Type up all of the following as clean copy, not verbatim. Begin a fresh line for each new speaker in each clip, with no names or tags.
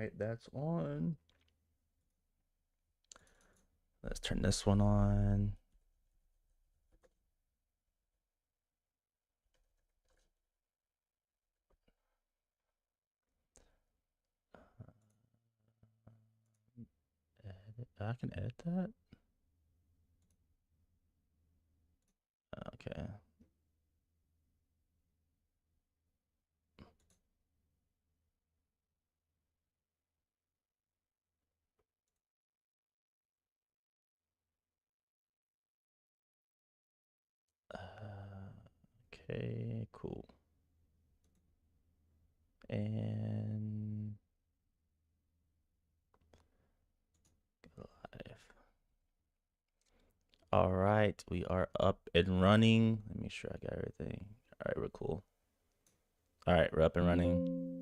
right, that's on. Let's turn this one on. Edit. I can edit that. Okay. Okay, cool. And live. All right, we are up and running. Let me make sure I got everything. All right, we're cool. All right, we're up and running.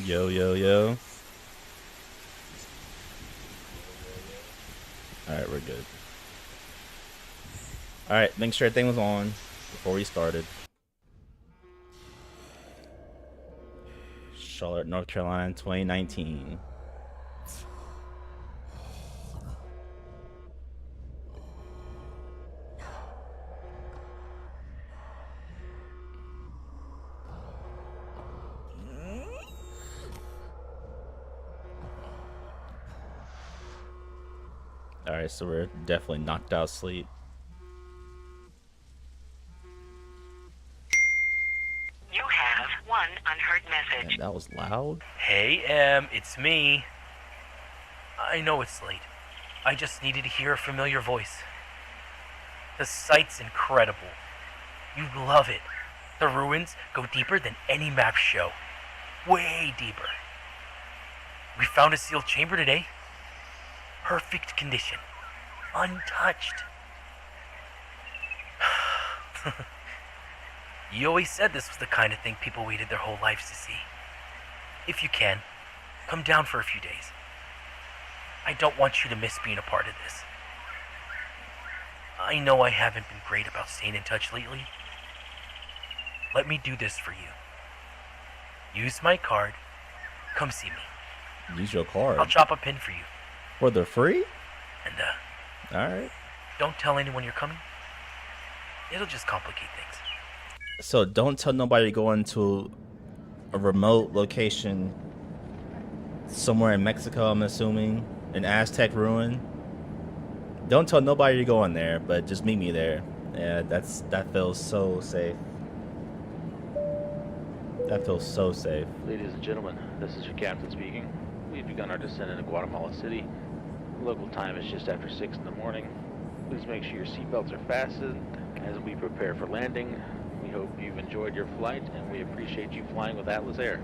Yo, yo, yo. All right, we're good. All right, make sure everything was on before we started. Charlotte, North Carolina, 2019. All right, so we're definitely knocked out sleep.
You have one unheard message.
Man, that was loud.
Hey, Em, it's me. I know it's late. I just needed to hear a familiar voice. The site's incredible. You'd love it. The ruins go deeper than any map show. Way deeper. We found a sealed chamber today. Perfect condition. Untouched. You always said this was the kind of thing people waited their whole lives to see. If you can, come down for a few days. I don't want you to miss being a part of this. I know I haven't been great about staying in touch lately. Let me do this for you. Use my card. Come see me.
Use your card.
I'll chop a pin for you.
For the free?
And,
All right.
don't tell anyone you're coming. It'll just complicate things.
So don't tell nobody you're going to a remote location somewhere in Mexico, I'm assuming, an Aztec ruin. Don't tell nobody you're going there, but just meet me there. Yeah, that feels so safe. That feels so safe.
Ladies and gentlemen, this is your captain speaking. We've begun our descent into Guatemala City. Local time is just after 6 in the morning. Please make sure your seatbelts are fastened as we prepare for landing. We hope you've enjoyed your flight, and we appreciate you flying with Atlas Air.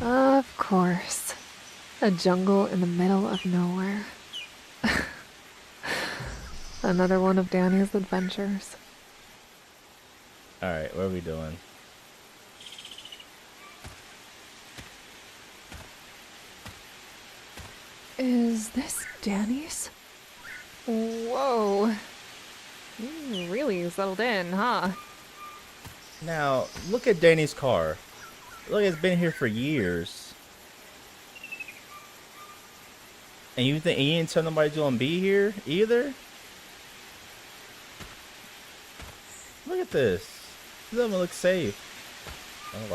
Of course. A jungle in the middle of nowhere. Another one of Danny's adventures.
All right, what are we doing?
Is this Danny's? Whoa. You really settled in, huh?
Now, look at Danny's car. Look, it's been here for years. And you think he didn't tell nobody to be here either? Look at this. It doesn't look safe. Oh,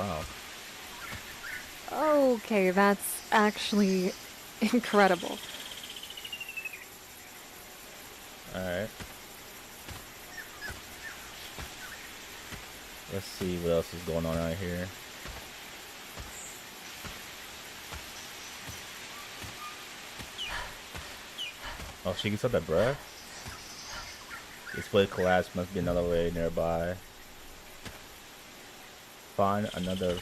wow.
Okay, that's actually incredible.
Alright. Let's see what else is going on out here. Oh, she gets out that breath? Display collapse, must be another way nearby. Find another.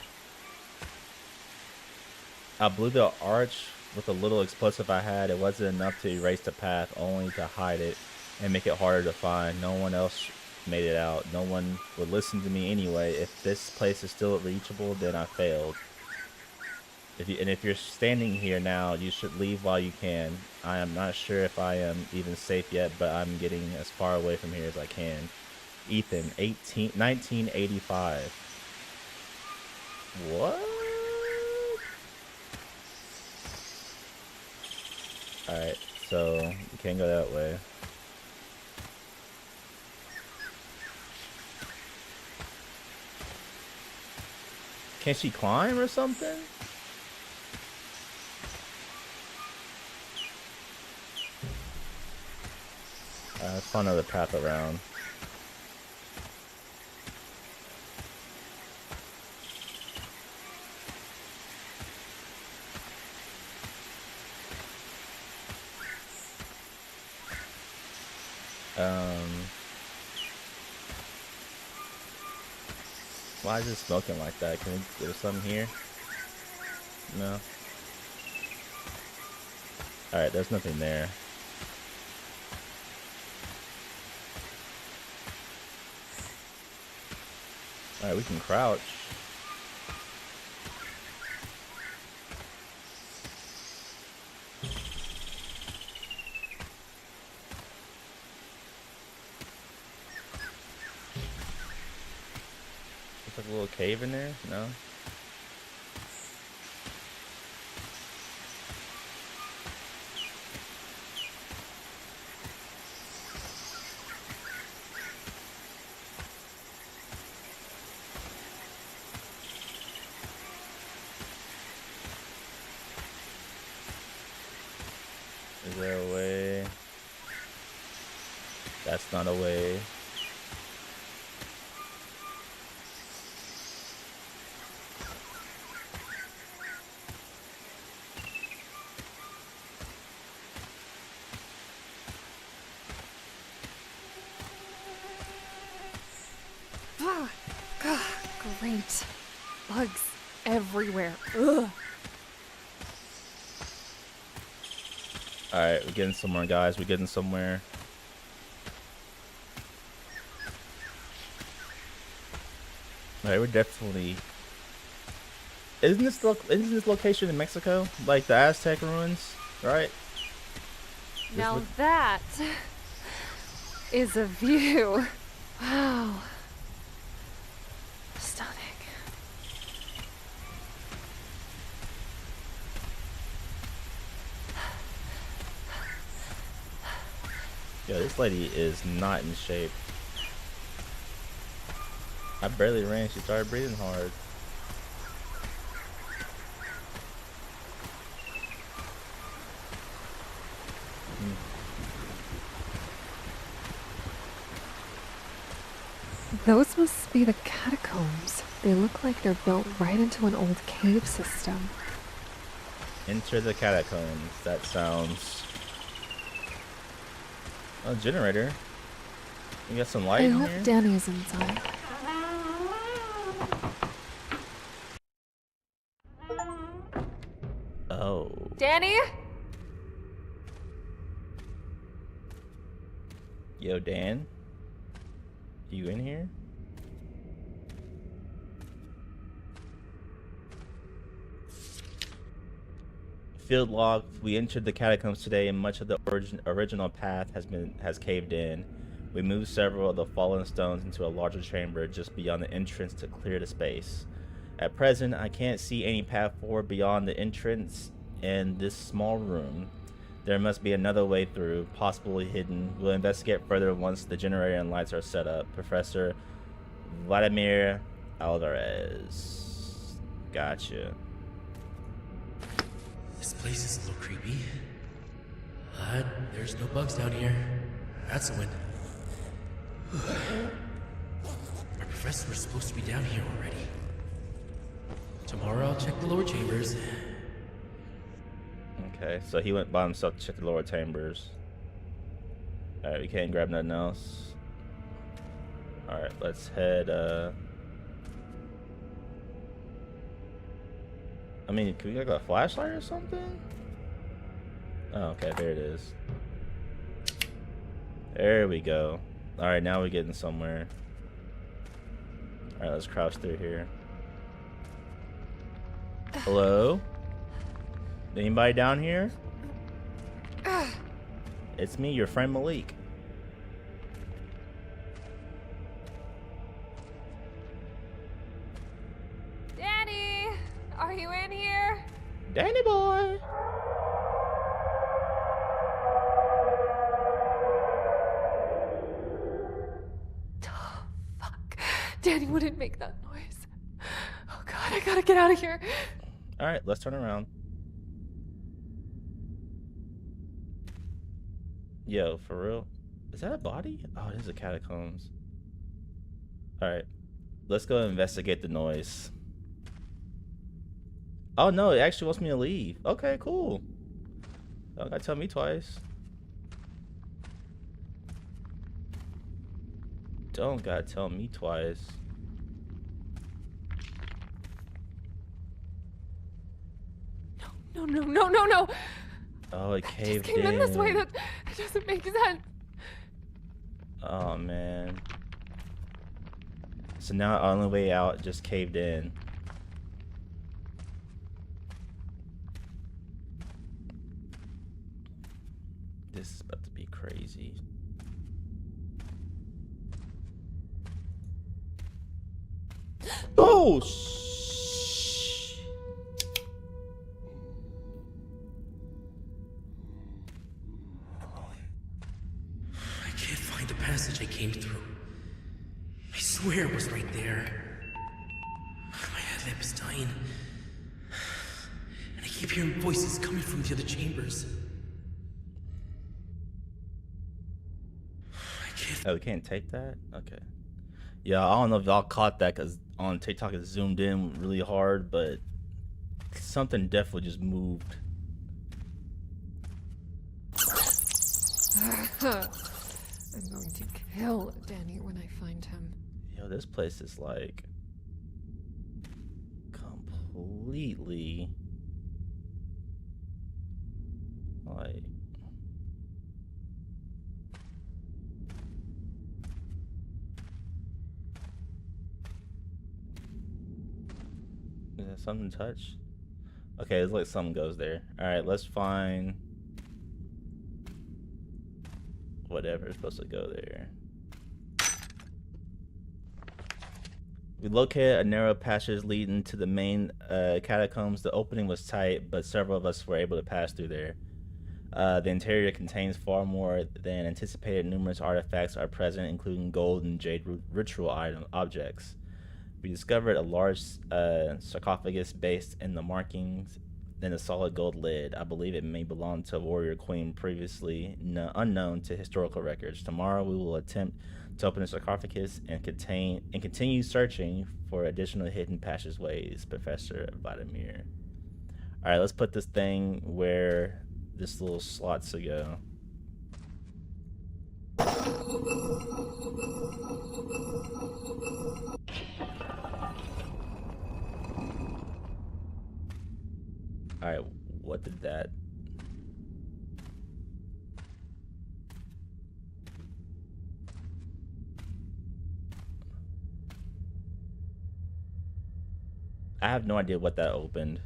I believe the arch with the little explosive I had, it wasn't enough to erase the path, only to hide it and make it harder to find. No one else made it out. No one would listen to me anyway. If this place is still reachable, then I failed. If you're standing here now, you should leave while you can. I am not sure if I am even safe yet, but I'm getting as far away from here as I can. Ethan, 1985. What? Alright, so you can't go that way. Can she climb or something? Let's find another path around. Why is it smoking like that? Can we do something here? No. Alright, there's nothing there. Alright, we can crouch. Looks like a little cave in there? No? Is there a way? That's not a way.
Great. Bugs everywhere. Ugh.
Alright, we're getting somewhere, guys. We're getting somewhere. Alright, we're definitely... Isn't this location in Mexico? Like the Aztec ruins, right?
Now that is a view. Wow. Stunning.
Yo, this lady is not in shape. I barely ran. She started breathing hard.
Those must be the catacombs. They look like they're built right into an old cave system.
Enter the catacombs. That sounds... Oh, generator. You got some light
I
in
hope
here?
Danny's inside.
Oh.
Danny?
Yo, Dan? You in here? Field log. We entered the catacombs today, and much of the original path has caved in. We moved several of the fallen stones into a larger chamber just beyond the entrance to clear the space. At present, I can't see any path forward beyond the entrance in this small room. There must be another way through, possibly hidden. We'll investigate further once the generator and lights are set up. Professor Vladimir Alvarez. Gotcha.
This place is a little creepy. But there's no bugs down here. That's a win. Our professor was supposed to be down here already. Tomorrow I'll check the lower chambers.
Okay, so he went by himself to check the lower chambers. Alright, we can't grab nothing else. Alright, let's head, I mean, can we get a flashlight or something? Oh, okay, there it is. There we go. Alright, now we're getting somewhere. Alright, let's crouch through here. Hello? Anybody down here? It's me, your friend Malik.
Danny, are you in here?
Danny boy!
Oh, fuck. Danny wouldn't make that noise. Oh god, I gotta get out of here.
Alright, let's turn around. Yo, for real? Is that a body? Oh, it is a catacombs. Alright. Let's go investigate the noise. Oh no, it actually wants me to leave. Okay, cool. Don't gotta tell me twice. Don't gotta tell me twice.
No.
Oh, it
Just
caved
came in this way. That doesn't make sense.
Oh man. So now our only way out just caved in. This is about to be crazy. Oh shh.
I can't find the passage I came through. I swear it was right there. My headlamp is dying. And I keep hearing voices coming from the other chambers. I can't.
Oh, we can't take that? Okay. Yeah, I don't know if y'all caught that because on TikTok it zoomed in really hard, but something definitely just moved.
I'm going to kill Danny when I find him.
Yo, this place is like completely like is that something touched? Okay, it's like something goes there. Alright, let's find whatever is supposed to go there. We located a narrow passage leading to the main catacombs. The opening was tight, but several of us were able to pass through there. The interior contains far more than anticipated. Numerous artifacts are present, including gold and jade ritual objects. We discovered a large sarcophagus based in the markings and a solid gold lid. I believe it may belong to a warrior queen previously unknown to historical records. Tomorrow we will attempt to open the sarcophagus and continue searching for additional hidden passageways, Professor Vladimir. Alright, let's put this thing where this little slot's to go. Alright, what did that... I have no idea what that opened.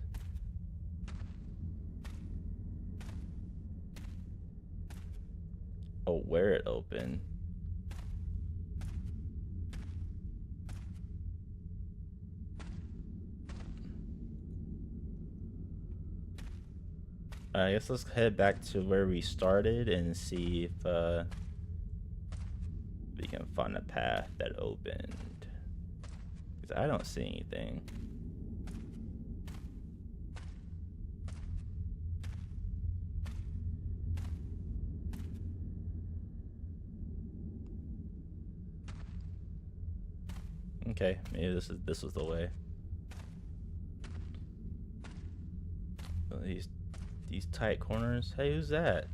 Oh, where it opened. I guess let's head back to where we started and see if we can find a path that opened. Because I don't see anything. Okay, maybe this was the way. Oh, these tight corners. Hey, who's that?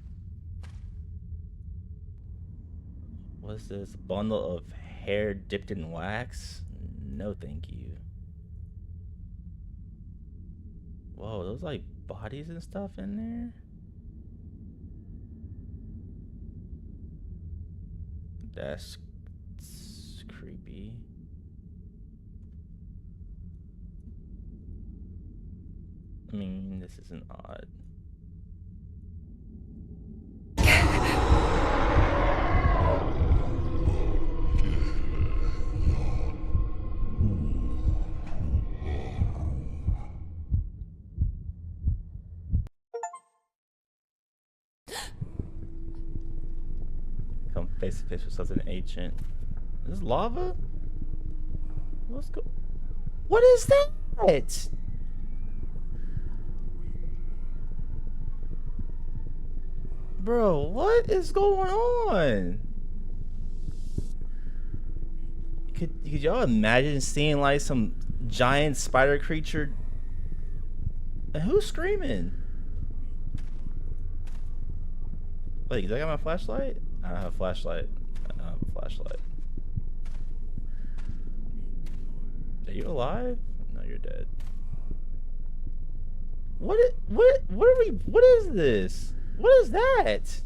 What's this? Bundle of hair dipped in wax? No, thank you. Whoa, those like bodies and stuff in there? That's creepy. I mean, this isn't odd. Come face to face with something ancient. Is this lava? What's go? What is that? Bro, what is going on? Could y'all imagine seeing like some giant spider creature? And who's screaming? Wait, do I got my flashlight? I don't have a flashlight. I don't have a flashlight. Are you alive? No, you're dead. What are we, what is this? What is that?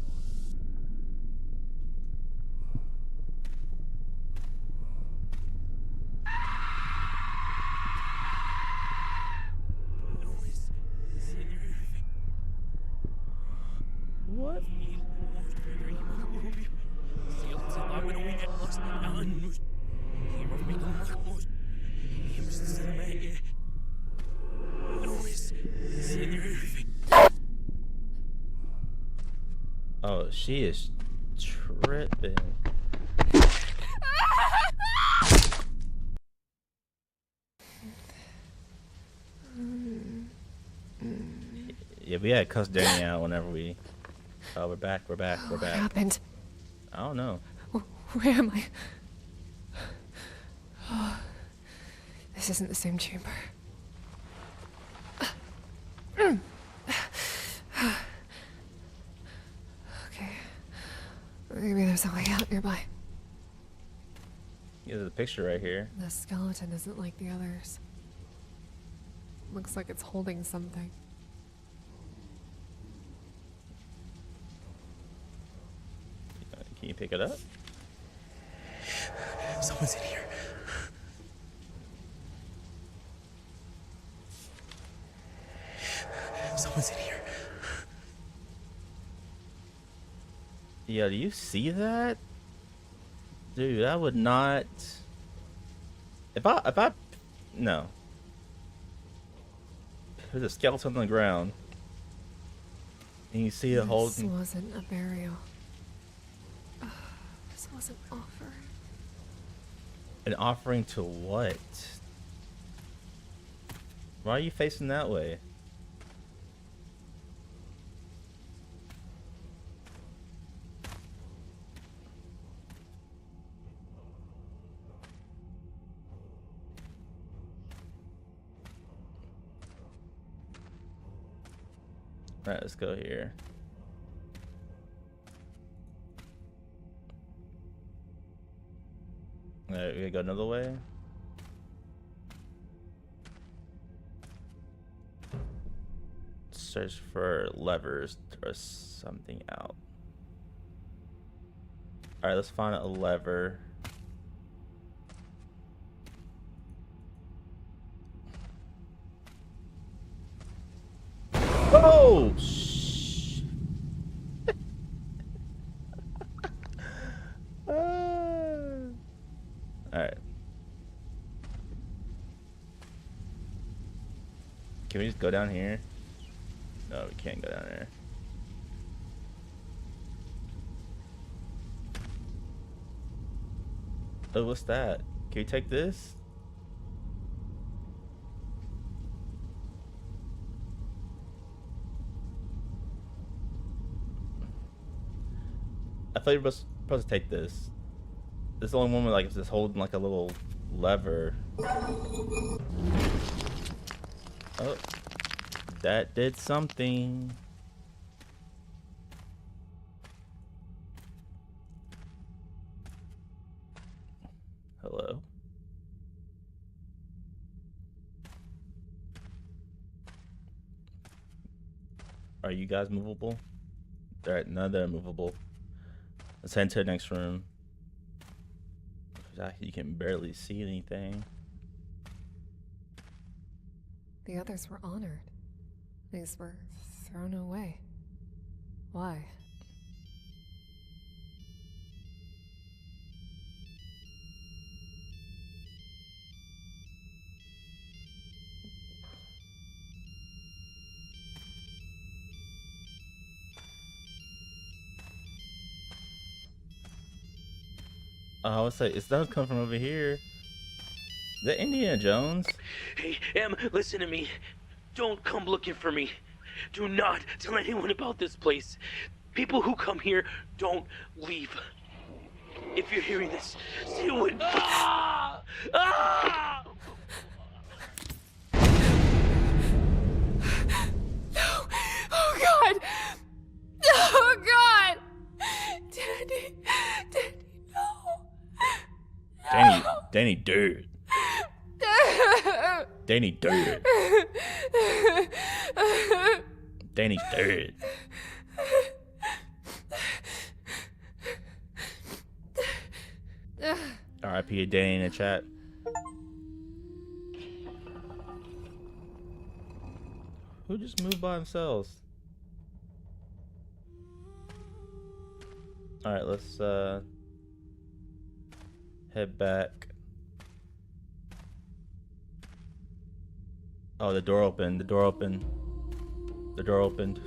What? Oh, she is tripping. Yeah, we had cuss Danny out whenever we. Oh, we're back. We're back. We're
What
back.
happened?
I don't know.
Where am I? Oh, this isn't the same chamber. Okay. Maybe there's a way out nearby.
Yeah, there's a picture right here.
The skeleton isn't like the others. Looks like it's holding something.
Can you pick it up?
Someone's in here. Someone's in here.
Yeah, do you see that? Dude, I would not. If I, no. There's a skeleton on the ground. And you see it
This
holding.
wasn't a burial. This was an offering.
An offering to what? Why are you facing that way? Alright, let's go here. Alright, we gotta go another way. Search for levers to throw something out. Alright, let's find a lever. Oh! Shh. Alright. Can we just go down here? No, we can't go down there. Oh, what's that? Can we take this? I thought you were supposed to take this. This is the only one with like it's just holding like a little lever. Oh, that did something. Hello. Are you guys movable? Alright, none of them are movable. Let's head to the next room. You can barely see anything.
The others were honored. These were thrown away. Why?
I would say it's not come from over here. Is that Indiana Jones?
Hey, Em, listen to me. Don't come looking for me. Do not tell anyone about this place. People who come here don't leave. If you're hearing this, say it. Ah! Ah!
No! Oh God! Oh God! Danny! Danny, no!
Danny dude. Danny dude. Danny's dead. R.I.P. to Danny in the chat. Who just moved by themselves? Alright, let's head back. Oh, the door opened. The door opened. The door opened.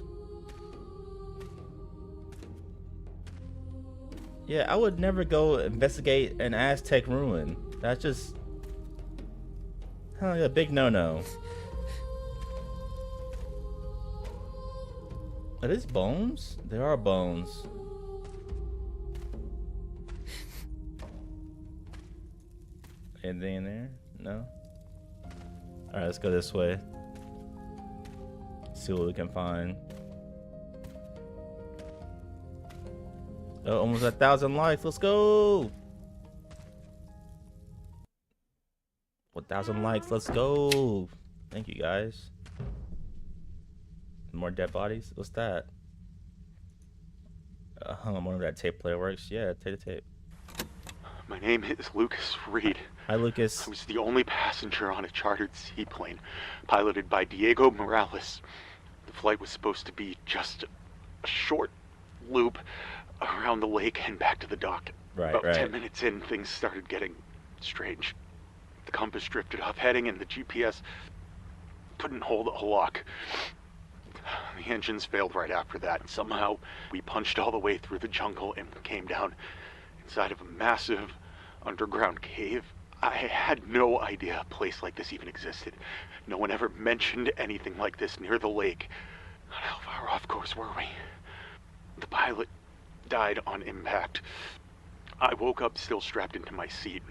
Yeah, I would never go investigate an Aztec ruin. That's just a big no-no. Are these bones? There are bones. Anything in there? No? Alright, let's go this way. See what we can find. Oh, almost 1,000 likes. Let's go! 1,000 likes. Let's go! Thank you, guys. More dead bodies? What's that? I wonder if that tape player works. Yeah, take the tape.
My name is Lucas Reed.
Hi, Lucas.
I was the only passenger on a chartered seaplane, piloted by Diego Morales. The flight was supposed to be just a short loop around the lake and back to the dock. About 10 minutes in, things started getting strange. The compass drifted off heading and the GPS couldn't hold a lock. The engines failed right after that. Somehow, we punched all the way through the jungle and came down inside of a massive underground cave. I had no idea a place like this even existed. No one ever mentioned anything like this near the lake. How far off course were we? The pilot died on impact. I woke up still strapped into my seat.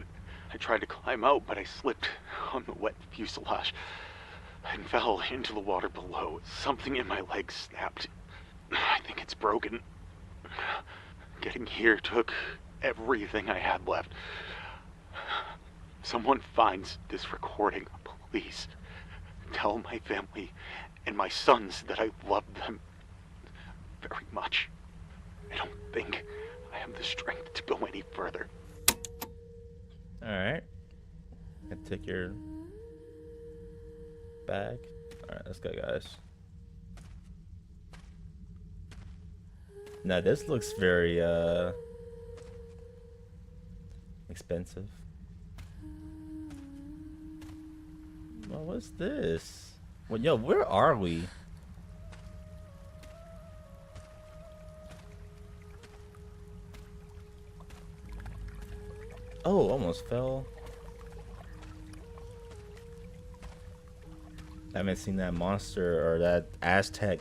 I tried to climb out, but I slipped on the wet fuselage and fell into the water below. Something in my leg snapped. I think it's broken. Getting here took everything I had left. Someone finds this recording, please. Tell my family and my sons that I love them very much. I don't think I have the strength to go any further.
Alright. I take your bag. Alright, let's go, guys. Now, this looks very, expensive. Well, what's this? Well, yo, where are we? Oh, almost fell. I haven't seen that monster or that Aztec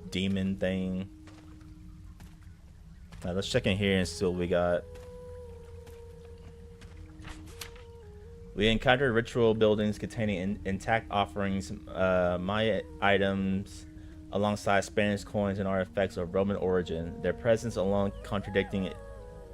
demon thing. Now, let's check in here and see what we got. We encountered ritual buildings containing intact offerings, Maya items, alongside Spanish coins and artifacts of Roman origin. Their presence alone contradicting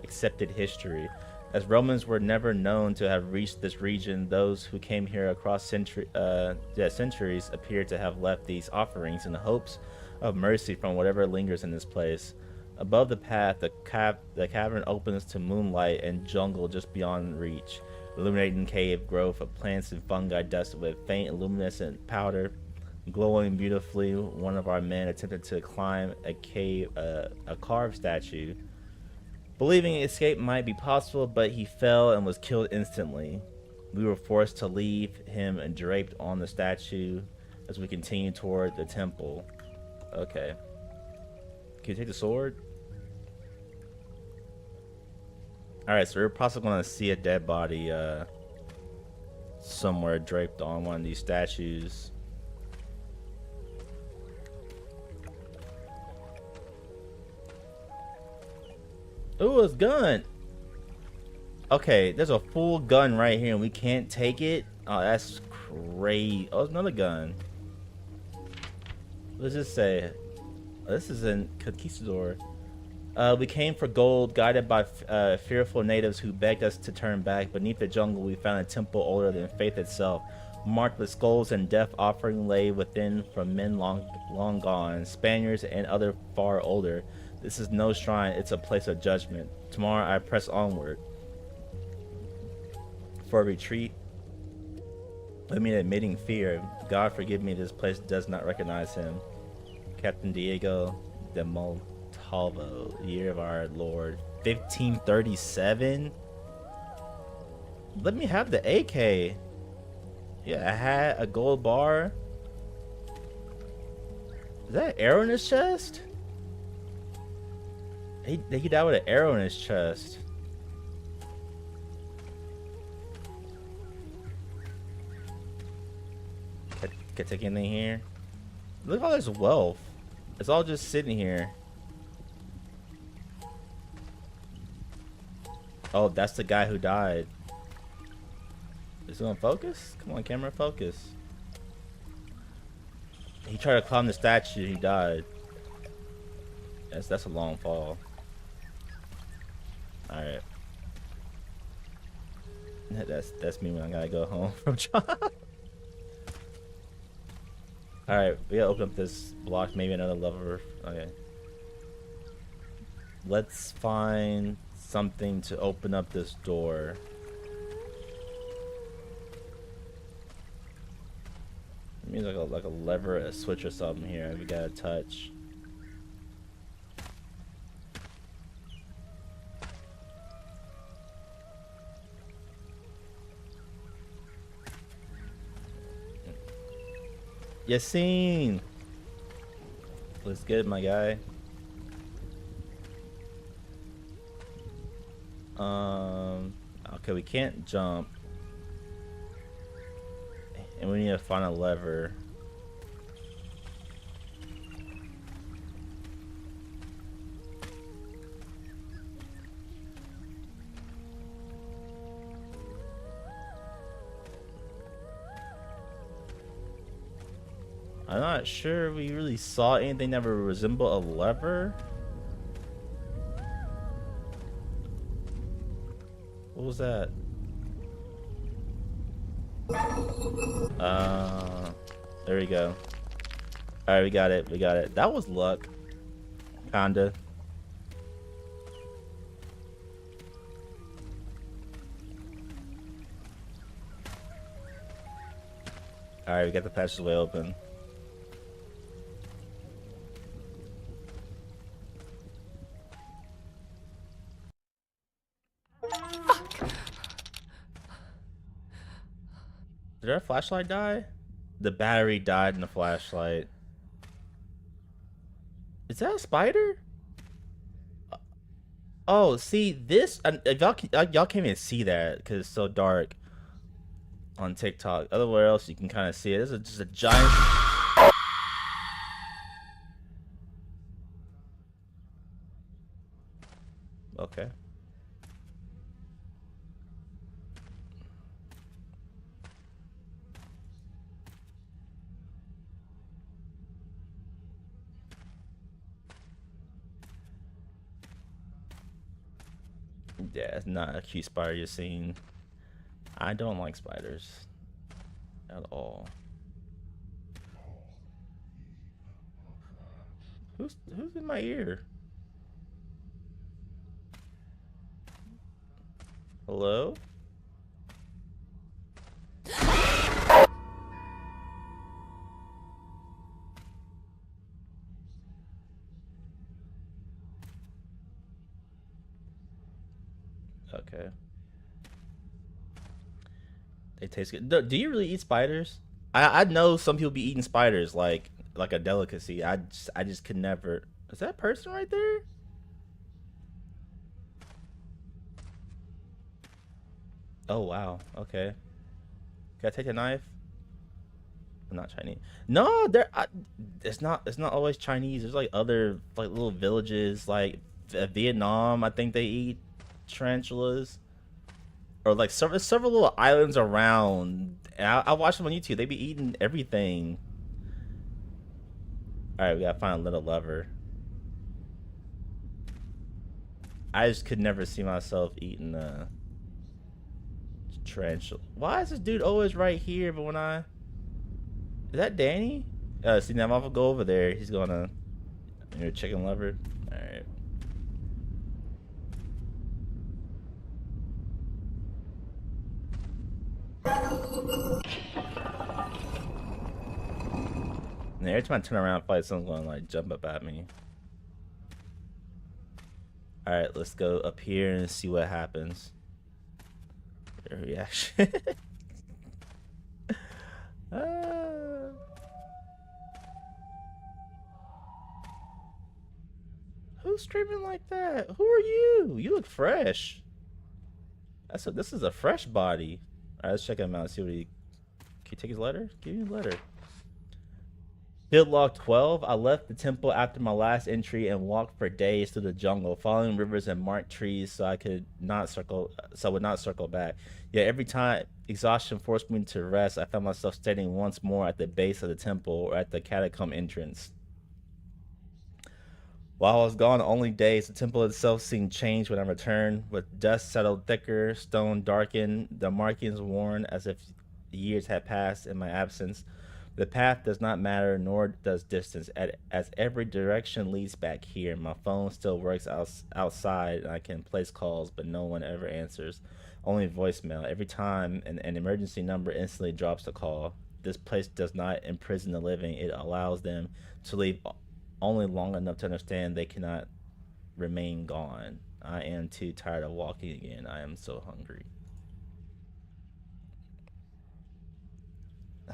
accepted history. As Romans were never known to have reached this region, those who came here across centuries appear to have left these offerings in the hopes of mercy from whatever lingers in this place. Above the path, the cavern opens to moonlight and jungle just beyond reach, illuminating cave growth of plants and fungi dusted with faint luminescent powder, glowing beautifully. One of our men attempted to climb a carved statue, believing escape might be possible, but he fell and was killed instantly. We were forced to leave him and draped on the statue as we continued toward the temple. Okay. Can you take the sword? Alright, so we're possibly going to see a dead body somewhere draped on one of these statues. Ooh, it's gun. Okay, there's a full gun right here and we can't take it. Oh, that's crazy. Oh, it's another gun. What does this say? Oh, this is in Conquistador. We came for gold, guided by fearful natives who begged us to turn back. Beneath the jungle, we found a temple older than faith itself, marked with skulls and death offering lay within from men long gone, Spaniards and other far older. This is no shrine, it's a place of judgment. Tomorrow I press onward. For a retreat, I mean admitting fear. God forgive me, this place does not recognize him. Captain Diego de Montalvo, year of our Lord 1537. Let me have the AK. Yeah, a hat, a gold bar. Is that an arrow in his chest? He died with an arrow in his chest. Can I take anything here? Look at all this wealth. It's all just sitting here. Oh, that's the guy who died. Is it gonna focus? Come on, camera, focus. He tried to climb the statue, he died. That's a long fall. Alright. That's me when I gotta go home from job. Alright, we gotta open up this block, maybe another lever. Okay. Let's find something to open up this door. It means like a lever, a switch or something here we gotta touch. Yassine! Looks good, my guy. Okay, we can't jump. And we need to find a lever. I'm not sure we really saw anything that would resemble a lever. What was that? There we go. Alright, we got it. We got it. That was luck. Kinda. Alright, we got the passageway open. Did our flashlight die? The battery died in the flashlight. Is that a spider? Oh, see this? Y'all can't even see that because it's so dark on TikTok. Otherwhere else you can kind of see it. This is just a giant. Okay. Yeah, it's not a cute spider you're seeing. I don't like spiders at all. Who's in my ear? Hello? Okay. They taste good. Do you really eat spiders? I know some people be eating spiders like a delicacy. I just could never. Is that person right there? Oh wow. Okay. Can I take a knife? I'm not Chinese. No, it's not. It's not always Chinese. There's like other like little villages like Vietnam. I think they eat tarantulas. Or like several little islands around. And I watch them on YouTube. They be eating everything. All right, we gotta find a little lover. I just could never see myself eating a tarantula. Why is this dude always right here? But when is that Danny? See now, I'm gonna go over there. He's gonna. You're a chicken lover. All right. And every time I turn around, I feel like someone's gonna like jump up at me. Alright, let's go up here and see what happens. Their reaction. Who's streaming like that? Who are you? You look fresh. This is a fresh body. Alright, let's check him out. See what he. Can you take his letter? Give me a letter. Field log 12. I left the temple after my last entry and walked for days through the jungle, following rivers and marked trees so I would not circle back. Yet every time exhaustion forced me to rest, I found myself standing once more at the base of the temple or at the catacomb entrance. While I was gone only days, the temple itself seemed changed when I returned, with dust settled thicker, stone darkened, the markings worn as if years had passed in my absence. The path does not matter, nor does distance, as every direction leads back here. My phone still works outside, and I can place calls, but no one ever answers. Only voicemail. Every time an emergency number instantly drops the call. This place does not imprison the living. It allows them to leave only long enough to understand they cannot remain gone. I am too tired of walking again. I am so hungry.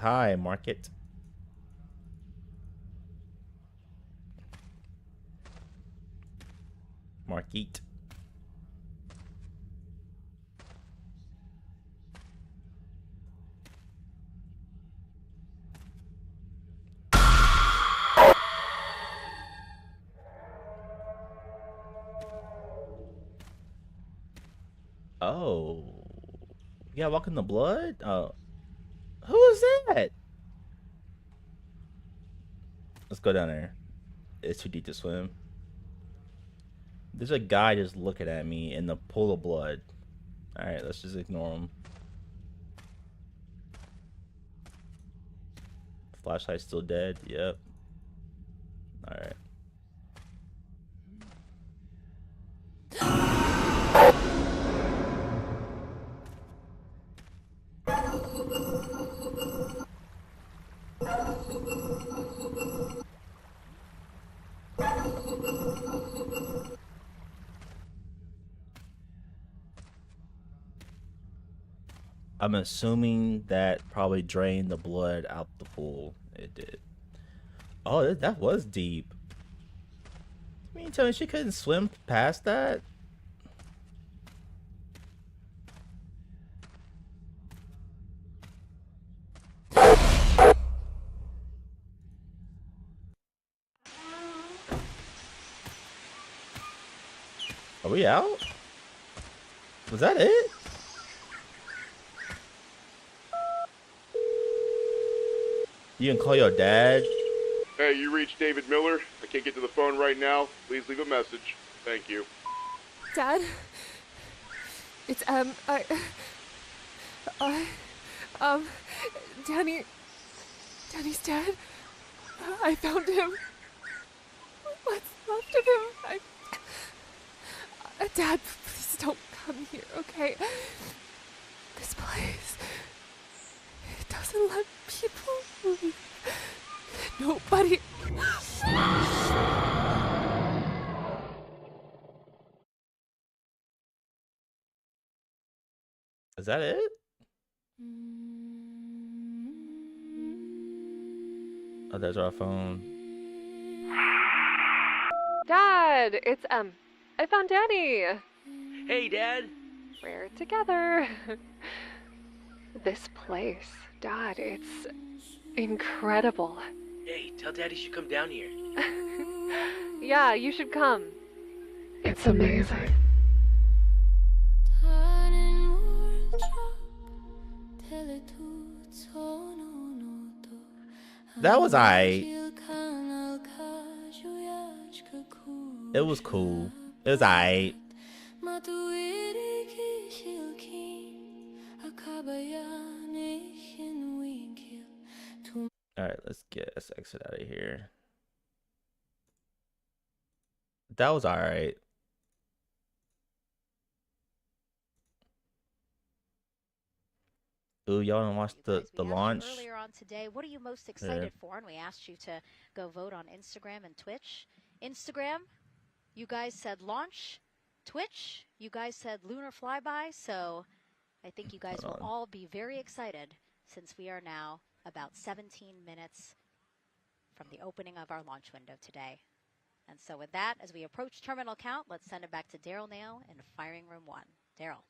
Hi, Market. Market. Oh. Yeah, walk in the blood? Who is that? Let's go down there. It's too deep to swim. There's a guy just looking at me in the pool of blood. Alright, let's just ignore him. Flashlight's still dead. Yep. Alright. I'm assuming that probably drained the blood out the pool. It did. Oh, that was deep. You mean tell me she couldn't swim past that? Are we out? Was that it? You can call your dad.
Hey, you reached David Miller. I can't get to the phone right now. Please leave a message. Thank you.
Dad? It's, Danny's dead. I found him. What's left of him? Dad, please don't come. come here, okay? This place, it doesn't let people leave. Nobody.
Is that it? Oh, there's our phone.
Dad, it's I found Danny.
Hey, Dad.
We're together. This place, Dad, it's incredible.
Hey, tell Daddy she should come down here.
Yeah, you should come. It's amazing.
That was alright. It was cool. It was alright. Alright, let's exit out of here. That was alright. Ooh, y'all wanna watch the launch?
Earlier on today, what are you most excited for? And we asked you to go vote on Instagram and Twitch. Instagram, you guys said launch. Twitch, you guys said lunar flyby. So I think you guys will all be very excited since we are now about 17 minutes from the opening of our launch window today. And so with that, as we approach terminal count, let's send it back to Daryl Nail in firing room 1. Daryl.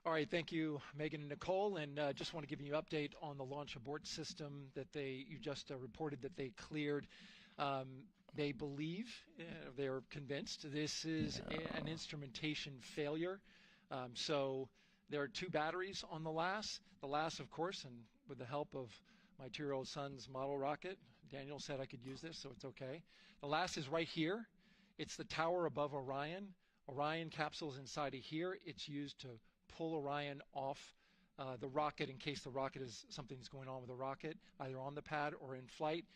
All right, thank you, Megan and Nicole, and just want to give you an update on the launch abort system that you just reported that they cleared. They believe, they're convinced this is an instrumentation failure. So there are 2 batteries on the LAS. The LAS, of course, and with the help of my 2-year-old son's model rocket, Daniel said I could use this, so it's okay. The LAS is right here. It's the tower above Orion. Orion capsule's inside of here. It's used to pull Orion off the rocket in case something's going on with the rocket, either on the pad or in flight.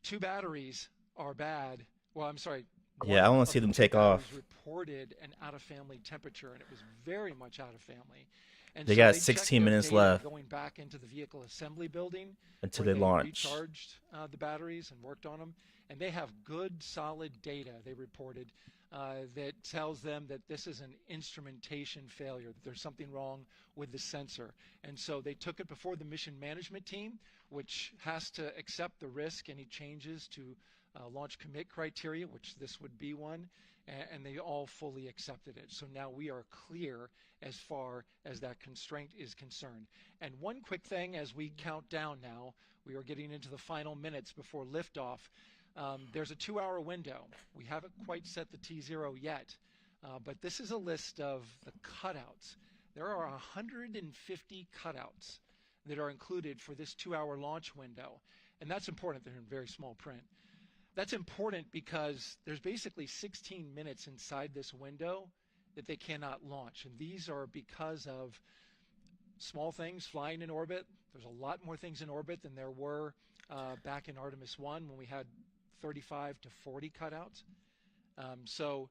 2 batteries are bad. Well, I'm sorry.
Yeah, I want to see them take off.
Reported an out-of-family temperature, and it was very much out of family. And
they got 16 minutes left.
Going back into the vehicle assembly building
until they launch.
Recharged the batteries and worked on them, and they have good, solid data. They reported that tells them that this is an instrumentation failure, that there's something wrong with the sensor. And so they took it before the mission management team, which has to accept the risk, any changes to launch commit criteria, which this would be one, and they all fully accepted it. So now we are clear as far as that constraint is concerned. And one quick thing as we count down now, we are getting into the final minutes before liftoff. There's a 2-hour window. We haven't quite set the T0 yet, but this is a list of the cutouts. There are 150 cutouts that are included for this 2-hour launch window, and that's important. They're in very small print. That's important because there's basically 16 minutes inside this window that they cannot launch, and these are because of small things flying in orbit. There's a lot more things in orbit than there were back in Artemis 1 when we had 35 to 40 cutouts. For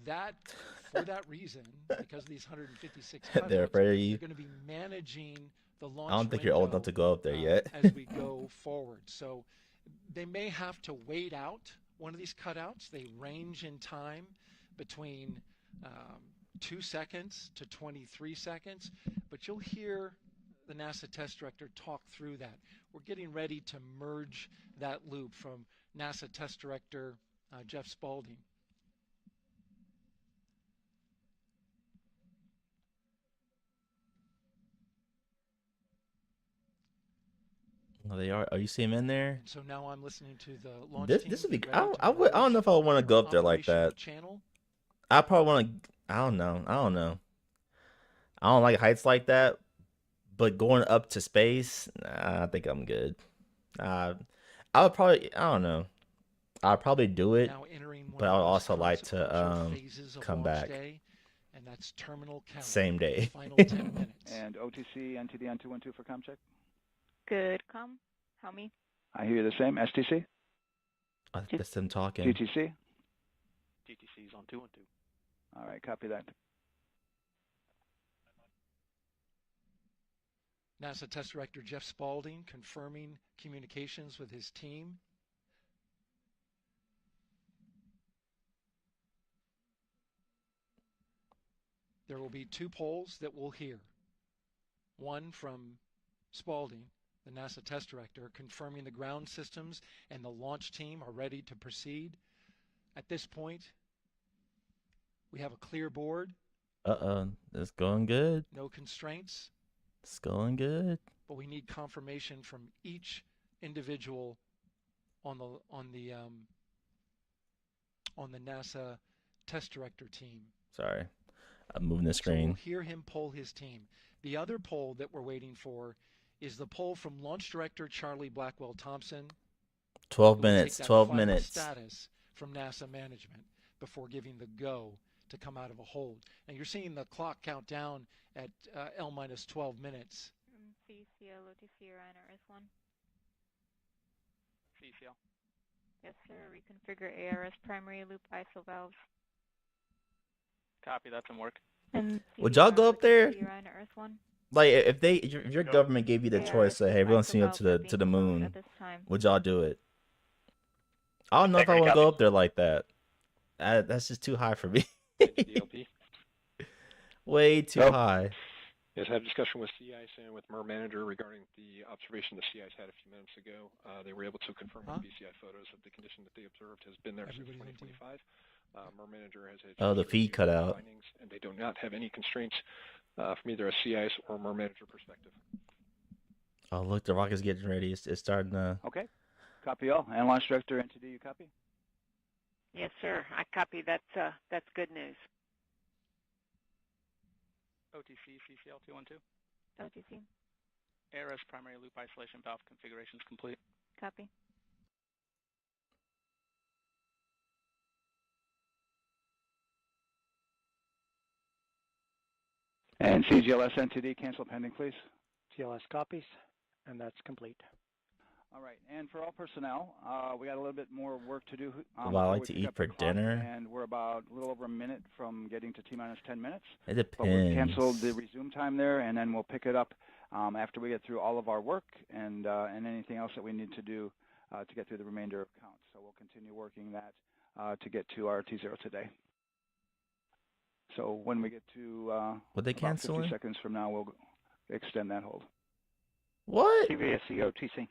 that reason, because of these 156 cutouts,
they're
going to be managing the launch.
I don't think you're old enough to go up there yet.
As we go forward. So they may have to wait out one of these cutouts. They range in time between 2 seconds to 23 seconds, but you'll hear the NASA test director talk through that. We're getting ready to merge that loop from NASA test director Jeff Spaulding.
Oh, they are. Oh, you see him in there?
So now I'm listening to the launch team.
This would be. I don't know if I would want to go up there like that.
Channel.
I probably want to. I don't know. I don't like heights like that. But going up to space, I think I'm good. I would probably. I don't know. I'd probably do it, but I would also like to come back.
And that's terminal count.
Same day.
Final 10 minutes.
And OTC NTD N212 for comm check.
Good. Come. Help me.
I hear the same. STC?
That's them talking.
GTC?
GTC is on 212.
All right, copy that.
NASA Test Director Jeff Spaulding confirming communications with his team. There will be 2 polls that we'll hear. One from Spaulding, the NASA Test Director, confirming the ground systems and the launch team are ready to proceed. At this point, we have a clear board.
It's going good.
No constraints.
It's going good.
But we need confirmation from each individual on the NASA Test Director team.
Sorry, I'm moving the
So
screen.
we'll hear him poll his team. The other poll that we're waiting for is the poll from Launch Director Charlie Blackwell Thompson.
12
who will
minutes.
take that
12
final
minutes.
status from NASA management before giving the go to come out of a hold. And you're seeing the clock count down at L-12 minutes.
CCL, OTC, or NRS1.
CCL.
Yes, sir. Reconfigure ARS primary loop ISO valves.
Copy, that's in work.
And
Would y'all go up there?
OTC, or NRS1.
Like, if your government gave you the choice, say, hey, we're gonna send you up to the moon,
at this time.
would y'all do it? I don't know if I want to go up there like that. That's just too high for me.
DLP.
Way too high.
Yes, I had a discussion with CIS and with MER Manager regarding the observation the CIS had a few minutes ago. They were able to confirm with BCI photos that the condition that they observed has been there since 2025. MER Manager has had
Oh, the feed cut out.
findings, and they do not have any constraints from either a CIS or MER Manager perspective.
Oh, look, the rocket's getting ready. It's starting to.
Okay. Copy all. And Launch Director NTD, you copy?
Yes, sir. I copy. That's good news.
OTC, CCL 212.
OTC.
ARS primary loop isolation valve configurations complete.
Copy.
And CGLS NTD, cancel pending, please.
CLS copies, and that's complete.
All right, and for all personnel, we got a little bit more work to do.
What I
before
like
we
to
pick
eat
up
for
the clock,
dinner?
And we're about a little over a minute from getting to T-minus 10 minutes.
It
But we'll
depends.
cancel the resume time there, and then we'll pick it up after we get through all of our work and anything else that we need to do to get through the remainder of counts. So we'll continue working that to get to our T0 today. So when we get to
Would they
about
cancel
50
it?
seconds from now, we'll extend that hold.
What?
CVSE OTC.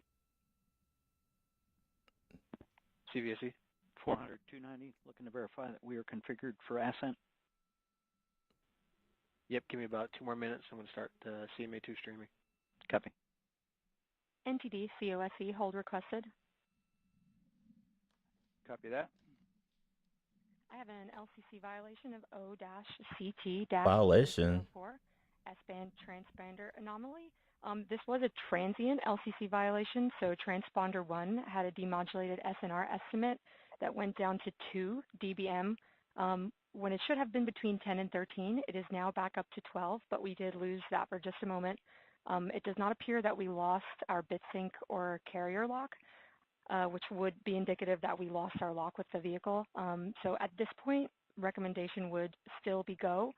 CVSE 400 290, looking to verify that we are configured for ascent. Yep, give me about 2 more minutes. I'm going to start CMA2 streaming.
Copy.
NTD COSE hold requested.
Copy that.
I have an LCC violation of O-CT-004
Violation.
S-band transponder anomaly. This was a transient LCC violation, so transponder 1 had a demodulated SNR estimate that went down to 2 dBm when it should have been between 10 and 13. It is now back up to 12, but we did lose that for just a moment. It does not appear that we lost our bit sync or carrier lock, which would be indicative that we lost our lock with the vehicle. So at this point, recommendation would still be go.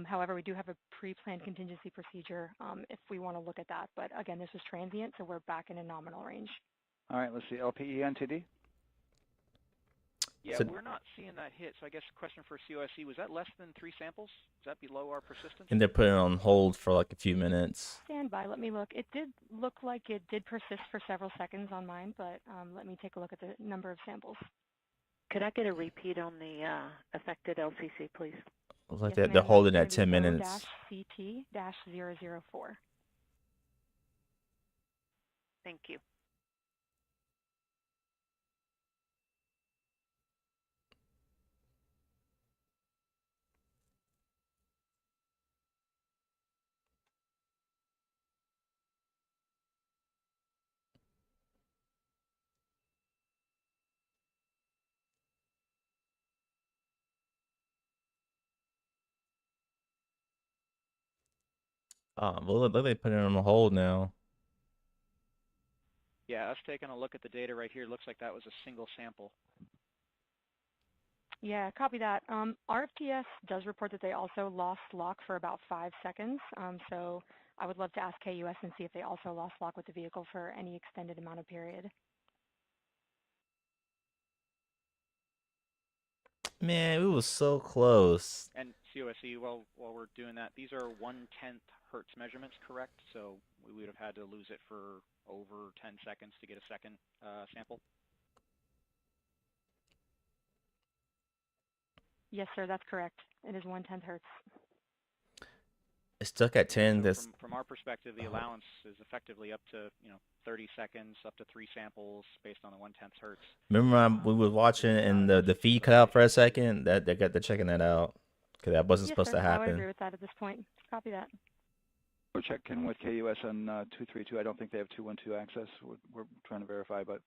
However, we do have a pre-planned contingency procedure if we want to look at that. But again, this was transient, so we're back in a nominal range.
All right, let's see. LPE NTD.
Yeah,
So-
we're not seeing that hit. So I guess the question for COSE, was that less than 3 samples? Is that below our persistence?
And they're putting it on hold for like a few minutes.
Stand by. Let me look. It did look like it did persist for several seconds on mine, but let me take a look at the number of samples.
Could I get a repeat on the affected LCC, please?
It was like
Yes,
they're
ma'am,
holding
that's
at 10
gonna be
minutes.
O-CT-004.
Thank you.
Well, look, they put it on hold now.
Yeah, us taking a look at the data right here, looks like that was a single sample.
Yeah, copy that. RFTS does report that they also lost lock for about 5 seconds. So I would love to ask KUS and see if they also lost lock with the vehicle for any extended amount of period.
Man, we was so close.
And COSE, while we're doing that, these are 1/10 hertz measurements, correct? So we would have had to lose it for over 10 seconds to get a second sample?
Yes, sir, that's correct. It is 1/10 hertz.
It's stuck at 10.
So from our perspective, the allowance is effectively up to 30 seconds, up to 3 samples based on the 1/10 hertz.
Remember we were watching and the feed cut out for a second? They're checking that out because that wasn't supposed to
I would
happen.
agree with that at this point. Copy that.
We're checking with KUS on 232. I don't think they have 212 access. We're trying to verify, but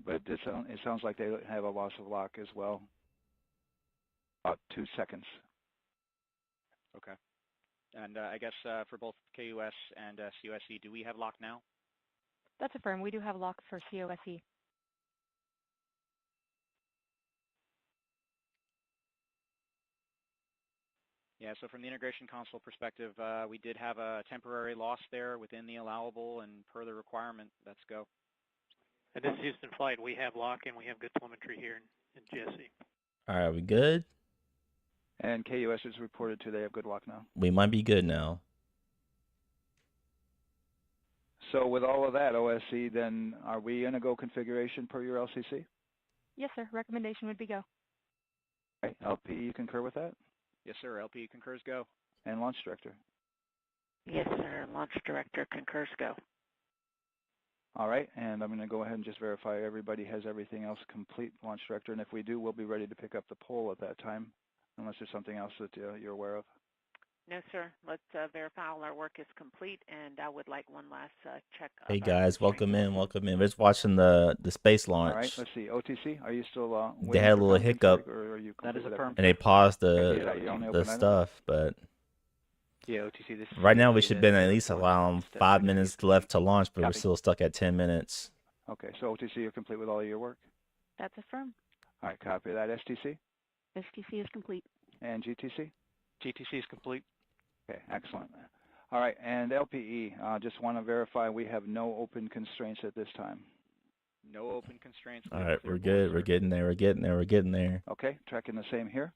it sounds like they have a loss of lock as well. About 2 seconds.
Okay. And I guess for both KUS and COSE, do we have lock now?
That's affirmed. We do have lock for COSE.
Yeah, so from the integration console perspective, we did have a temporary loss there within the allowable, and per the requirement, let's go.
And this is Houston Flight. We have lock and we have good telemetry here in GSE.
All right, we good?
And KUS is reported to they have good lock now.
We might be good now.
So with all of that, OSC, then are we in a go configuration per your LCC?
Yes, sir. Recommendation would be go.
Right. LP, you concur with that?
Yes, sir. LP concurs go.
And Launch Director?
Yes, sir. Launch Director concurs go.
All right, and I'm going to go ahead and just verify everybody has everything else complete, Launch Director, and if we do, we'll be ready to pick up the poll at that time, unless there's something else that you're aware of.
No, sir. Let's verify all our work is complete, and I would like one last check.
Hey guys, welcome in. We're just watching the space launch.
All right, let's see. OTC, are you still
they had a little hiccup,
that is affirmed.
and they paused the stuff, but
yeah, OTC. This
right now we should have been at least around 5 minutes left to launch, but we're still stuck at 10 minutes.
Okay, so OTC, you're complete with all of your work?
That's affirmed.
All right, copy that. STC?
STC is complete.
And GTC?
GTC is complete.
Okay, excellent. All right, and LPE, just want to verify we have no open constraints at this time.
No open constraints.
All right, we're good. We're getting there. We're getting there. We're getting there.
Okay, tracking the same here.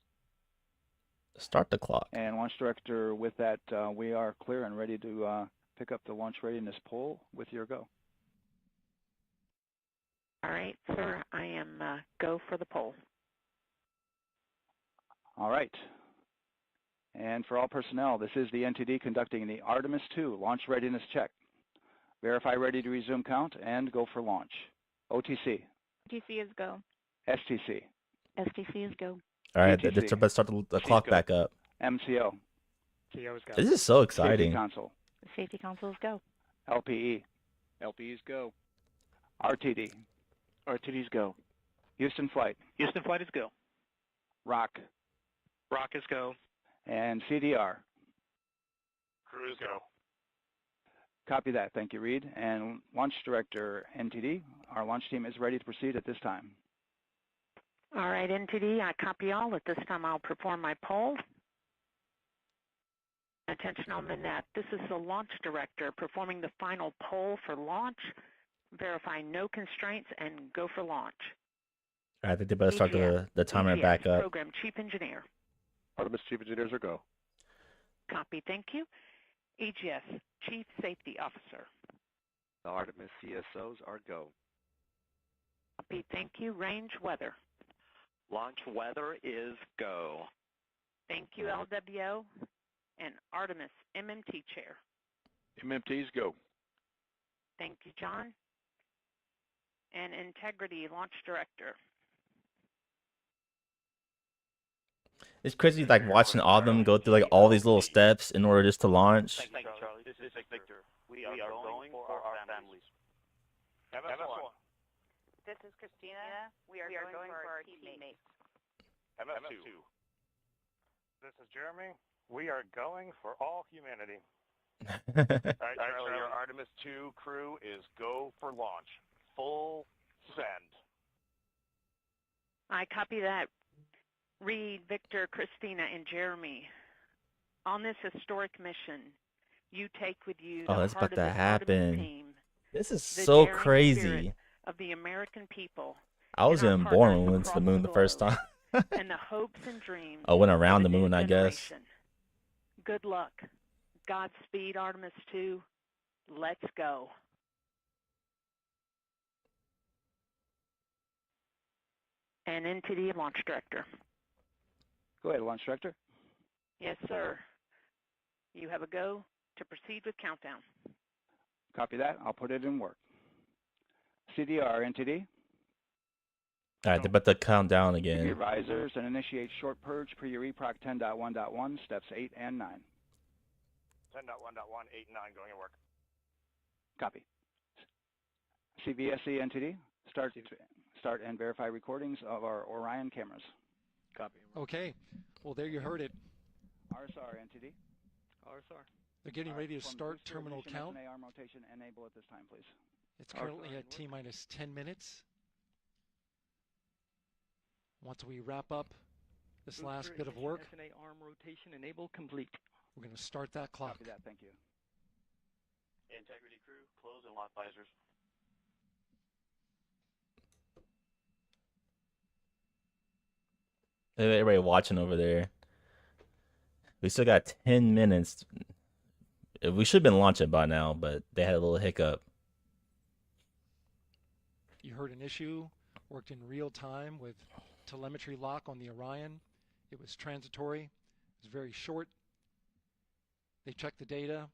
Start the clock.
And Launch Director, with that, we are clear and ready to pick up the launch readiness poll with your go.
All right, sir. I am go for the poll.
All right. And for all personnel, this is the NTD conducting the Artemis II launch readiness check. Verify ready to resume count and go for launch. OTC.
OTC is go.
STC.
STC is go.
All right,
GTC.
let's start the clock back up.
MCO.
CO is go.
This is so exciting.
Safety Console.
Safety Console is go.
LPE.
LPE is go.
RTD.
RTD is go.
Houston Flight.
Houston Flight is go.
ROC.
ROC is go.
And CDR.
Crew is go.
Copy that. Thank you, Reed. And Launch Director, NTD, our launch team is ready to proceed at this time.
All right, NTD, I copy all. At this time, I'll perform my poll. Attention on the net. This is the Launch Director performing the final poll for launch, verifying no constraints, and go for launch.
All right, I think they better start the timer back up.
Program Chief Engineer.
Artemis Chief Engineers are go.
Copy, thank you. EGS Chief Safety Officer.
The Artemis CSOs are go.
Copy, thank you. Range Weather.
Launch weather is go.
Thank you, LWO. And Artemis MMT Chair.
MMTs go.
Thank you, John. And Integrity Launch Director.
It's crazy, like watching all of them go through like all these little steps in order just to launch.
Thank you, Charlie. This is Victor. We are going for our families.
MS1.
This is Christina. We are going for our teammates.
MS2. This is Jeremy. We are going for all humanity. All right, Charlie, your Artemis 2 crew is go for launch. Full send.
I copy that. Reed, Victor, Christina, and Jeremy, on this historic mission, you take with you
Oh,
the
that's
heart
about
of
to
this Artemis
happen.
team,
This is
the
so
daring
crazy.
spirit of the American people,
I was
and our
even born when we
partners
went to the
across
moon the first
globe,
time.
and the hopes and dreams
I went
of
around
a
the
new
moon, I guess.
generation. Good luck. Godspeed, Artemis 2. Let's go. And NTD Launch Director.
Go ahead, Launch Director.
Yes, sir. You have a go to proceed with countdown.
Copy that. I'll put it in work. CDR, NTD.
All right, they're about to count down
Keep your
again.
risers and initiate short purge per your EPROC 10.1.1, steps 8 and 9.
10.1.1, 8 and 9 going to work.
Copy. CVSE, NTD. Start and verify recordings of our Orion cameras.
Copy.
Okay. Well, there you heard it.
RSR, NTD.
RSR.
They're getting ready to start terminal count.
arm rotation. Enable at this time, please.
It's currently at T-minus 10 minutes. Once we wrap up this last bit of work,
SNA arm rotation enable complete.
we're going to start that clock.
Copy that. Thank you.
Integrity crew, close and lock visors.
Everybody watching over there. We still got 10 minutes. We should have been launching by now, but they had a little hiccup.
You heard an issue, worked in real time with telemetry lock on the Orion. It was transitory. It was very short. They checked the data,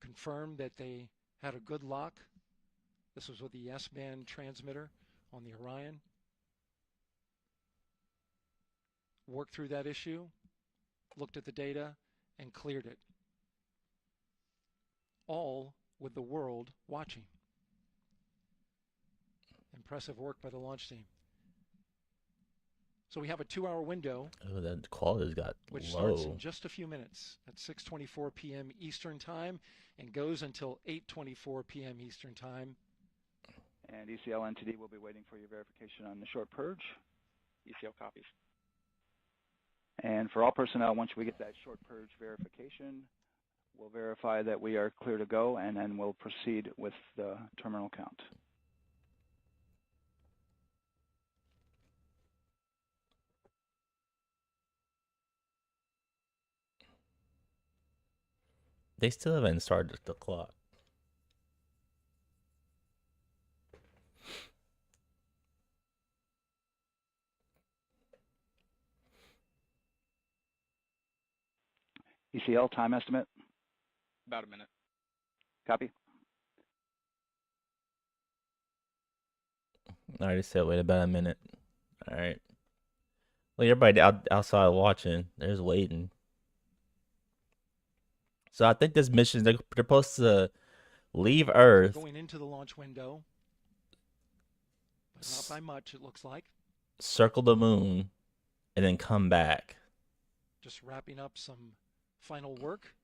confirmed that they had a good lock. This was with the S-band transmitter on the Orion. Worked through that issue, looked at the data, and cleared it. All with the world watching. Impressive work by the launch team. So we have a 2-hour window.
Oh, that quality's got
which
low.
starts in just a few minutes at 6:24 p.m. Eastern Time and goes until 8:24 p.m. Eastern Time.
And ECL NTD will be waiting for your verification on the short purge.
ECL copies.
And for all personnel, once we get that short purge verification, we'll verify that we are clear to go, and then we'll proceed with the terminal count.
They still haven't started the clock.
ECL time estimate?
About a minute.
Copy.
I already said wait about a minute. All right. Well, everybody outside watching, there's waiting. So I think this mission, they're supposed to leave Earth.
Going into the launch window, but not by much, it looks like.
Circle the moon, and then come back.
Just wrapping up some final work.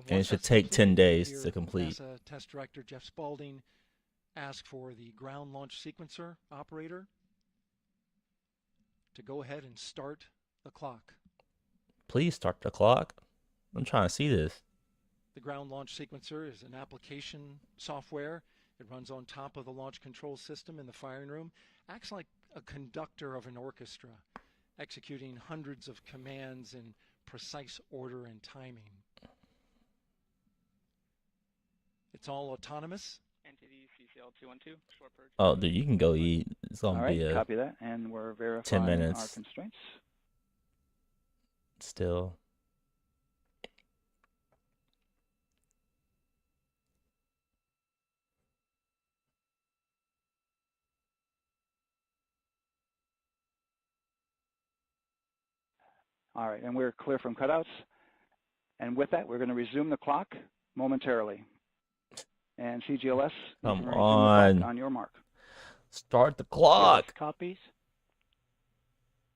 And it should take 10 days to complete.
NASA Test Director Jeff Spaulding asked for the ground launch sequencer operator to go ahead and start the clock.
Please start the clock. I'm trying to see this.
The ground launch sequencer is an application software. It runs on top of the launch control system in the firing room. Acts like a conductor of an orchestra, executing hundreds of commands in precise order and timing. It's all autonomous.
NTD CCL 212, short purge.
Oh, dude, you can go eat. It's going to be a
Copy that, and we're
10
verifying
minutes.
our constraints.
Still.
All right, and we're clear from cutouts. And with that, we're going to resume the clock momentarily. And CGLS, you
Come
can resume the
on.
clock on your mark.
Start the clock.
Copies.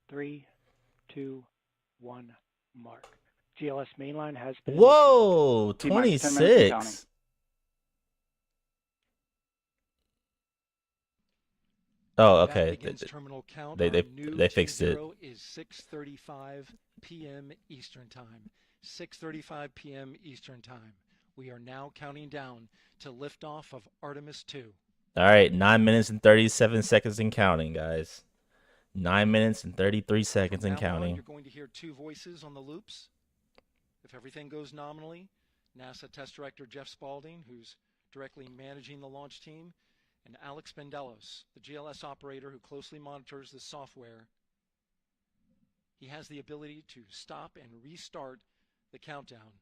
3, 2, 1, mark. GLS mainline has been.
Whoa,
T-minus 10 minutes and counting.
26. Oh,
That
okay.
begins terminal count.
They
Our new
they fixed it.
T0 is 6:35 p.m. Eastern Time. 6:35 p.m. Eastern Time. We are now counting down to liftoff of Artemis 2.
All right, 9 minutes and 37 seconds and counting, guys. 9 minutes and 33 seconds and
From now on,
counting.
you're going to hear two voices on the loops. If everything goes nominally, NASA Test Director Jeff Spaulding, who's directly managing the launch team, and Alex Bendelos, the GLS operator who closely monitors the software. He has the ability to stop and restart the countdown.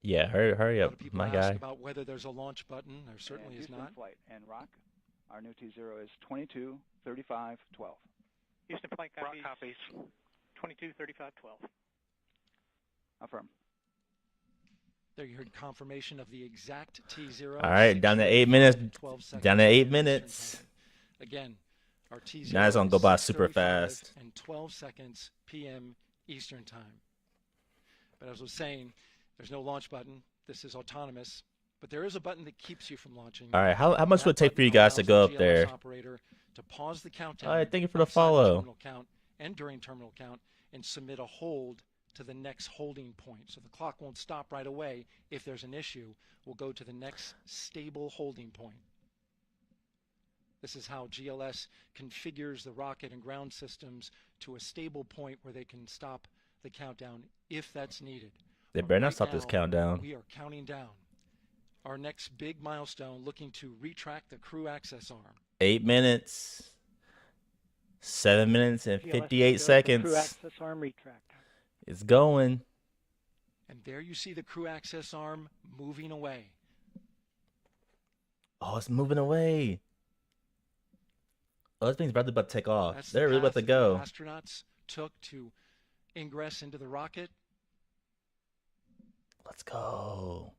Yeah, hurry
A
up,
lot of people
my
ask
guy.
about whether there's a launch button. There certainly is
Houston
not.
flight and Rock, our new T0 is 22:35:12.
Houston flight copies. 22:35:12.
Affirm.
There you heard confirmation of the exact T0.
All right, down to 8 minutes.
12 seconds
Down to 8
Eastern
minutes.
Time. Again, our T0
Now it's gonna go
is
by super
6:35
fast.
and 12 seconds p.m. Eastern Time. But as I was saying, there's no launch button. This is autonomous. But there is a button that keeps you from launching.
All right, how much
That
would it take for you
button
guys to
allows
go
the
up there?
GLS operator to pause the countdown.
All right, thank you for the
outside
follow.
terminal count and during terminal count, and submit a hold to the next holding point. So the clock won't stop right away. If there's an issue, we'll go to the next stable holding point. This is how GLS configures the rocket and ground systems to a stable point where they can stop the countdown if that's needed.
They
But
better not
right
stop this
now,
countdown.
We are counting down. Our next big milestone, looking to retract the crew access arm.
8 minutes. 7 minutes and
GLS
58
goes to
seconds.
Crew access arm retract.
It's going.
And there you see the crew access arm moving away.
Oh, it's moving away. Oh, this thing's about to take off.
That's
They're
the
really about
path
to
that
go.
the astronauts took to ingress into the rocket.
Let's go.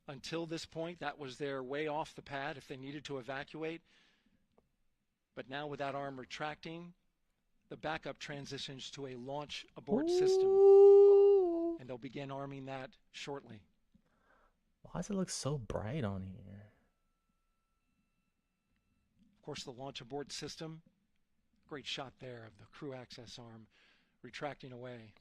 Until this point, that was their way off the pad if they needed to evacuate. But now with that arm retracting, the backup transitions to a launch abort system. And they'll begin arming that shortly.
Why does it look so bright on here?
Of course, the launch abort system, great shot there of the crew access arm retracting away.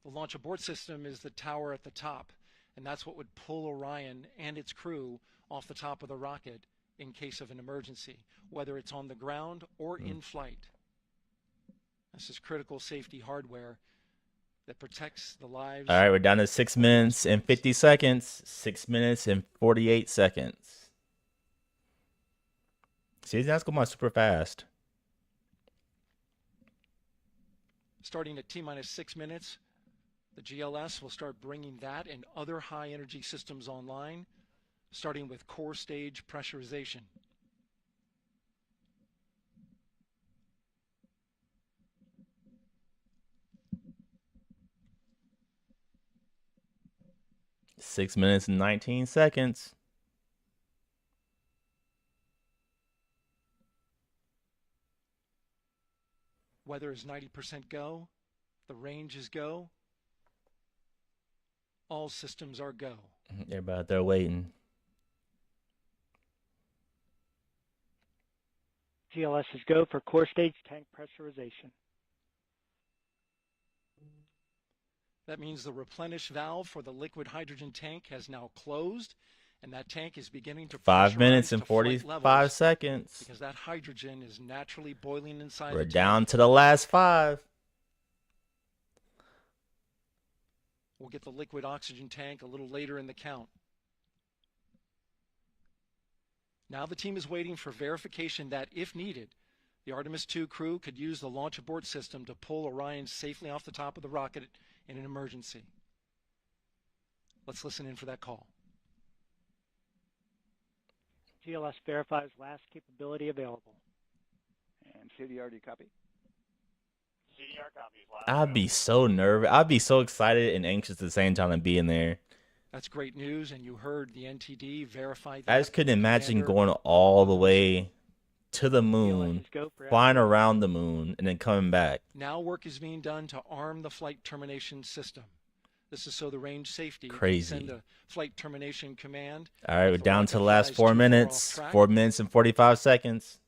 The launch abort system is the tower at the top, and that's what would pull Orion and its crew off the top of the rocket in case of an emergency, whether it's on the ground or in flight. This is critical safety hardware that protects the lives.
All right, we're down to 6 minutes and 50 seconds. 6 minutes and 48 seconds. See, that's going by super fast.
Starting at T-minus 6 minutes, the GLS will start bringing that and other high-energy systems online, starting with core stage pressurization.
Six minutes and 19 seconds.
Weather is 90% go. The range is go. All systems are go.
Everybody out there waiting.
GLS is go for core stage tank pressurization.
That means the replenish valve for the liquid hydrogen tank has now closed, and that tank is beginning to
5 minutes
pressurize
and
to flight
45
levels
seconds.
because that hydrogen is naturally boiling inside
We're
the tank.
down to the last 5.
We'll get the liquid oxygen tank a little later in the count. Now the team is waiting for verification that, if needed, the Artemis II crew could use the launch abort system to pull Orion safely off the top of the rocket in an emergency. Let's listen in for that call.
GLS verifies last capability available.
And CDR, do you copy?
CDR copies.
I'd be so nervous. I'd be so excited and anxious at the same time to be in there.
That's great news, and you heard the NTD verify that.
I just couldn't imagine
Commander
going all the way to the moon, flying around the moon, and then coming back.
Now work is being done to arm the flight termination system. This is so the range safety can
Crazy.
send a flight termination command.
All right, we're
If the
down to the
rocket
last
flies
4
too far
minutes.
off track,
4 minutes and 45 seconds.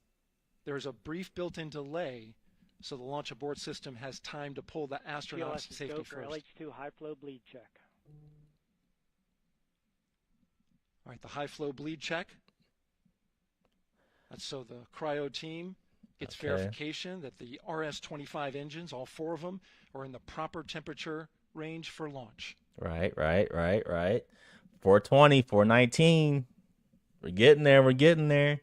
There's a brief built-in delay, so the launch abort system has time to pull the astronauts to
GLS is
safety
go for
first.
LH2 high flow bleed check.
All right, the high flow bleed check. That's so the cryo team gets
Okay.
verification that the RS-25 engines, all 4 of them, are in the proper temperature range for launch.
Right. 420, 419. We're getting there. We're getting there.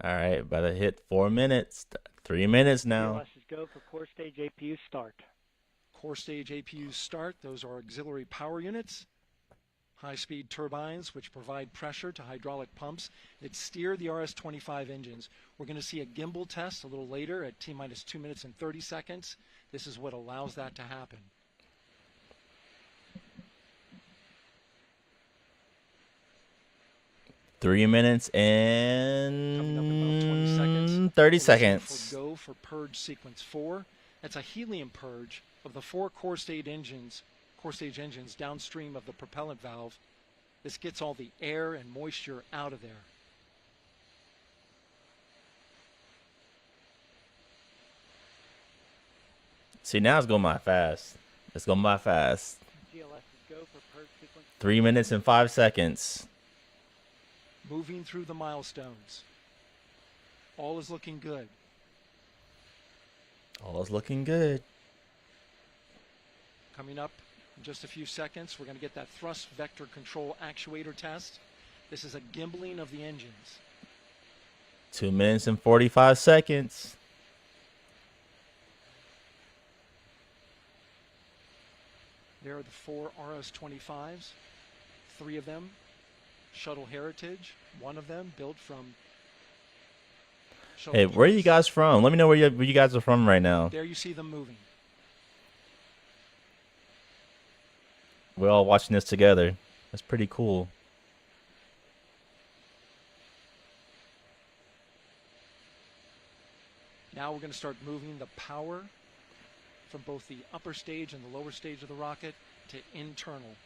All right, about to hit 4 minutes. 3 minutes now.
GLS is go for core stage APU start.
Core stage APUs start. Those are auxiliary power units. High-speed turbines, which provide pressure to hydraulic pumps that steer the RS-25 engines. We're going to see a gimbal test a little later at T-minus 2 minutes and 30 seconds. This is what allows that to happen.
Three minutes
Coming up in about 20 seconds.
and 30
We'll
seconds.
For go for purge sequence 4. That's a helium purge of the 4 core stage engines downstream of the propellant valve. This gets all the air and moisture out of there.
See, now it's going by fast. It's going by fast.
GLS is go for purge sequence.
3 minutes and 5 seconds.
Moving through the milestones. All is looking good.
All is looking good.
Coming up in just a few seconds, we're going to get that thrust vector control actuator test. This is a gimbaling of the engines.
2 minutes and 45 seconds.
There are the 4 RS-25s, 3 of them Shuttle Heritage, 1 of them built from Shuttle
Hey, where are you guys from? Let me know where you guys are from right now.
There you see them moving.
We're all watching this together. That's pretty cool.
Now we're going to start moving the power from both the upper stage and the lower stage of the rocket to internal,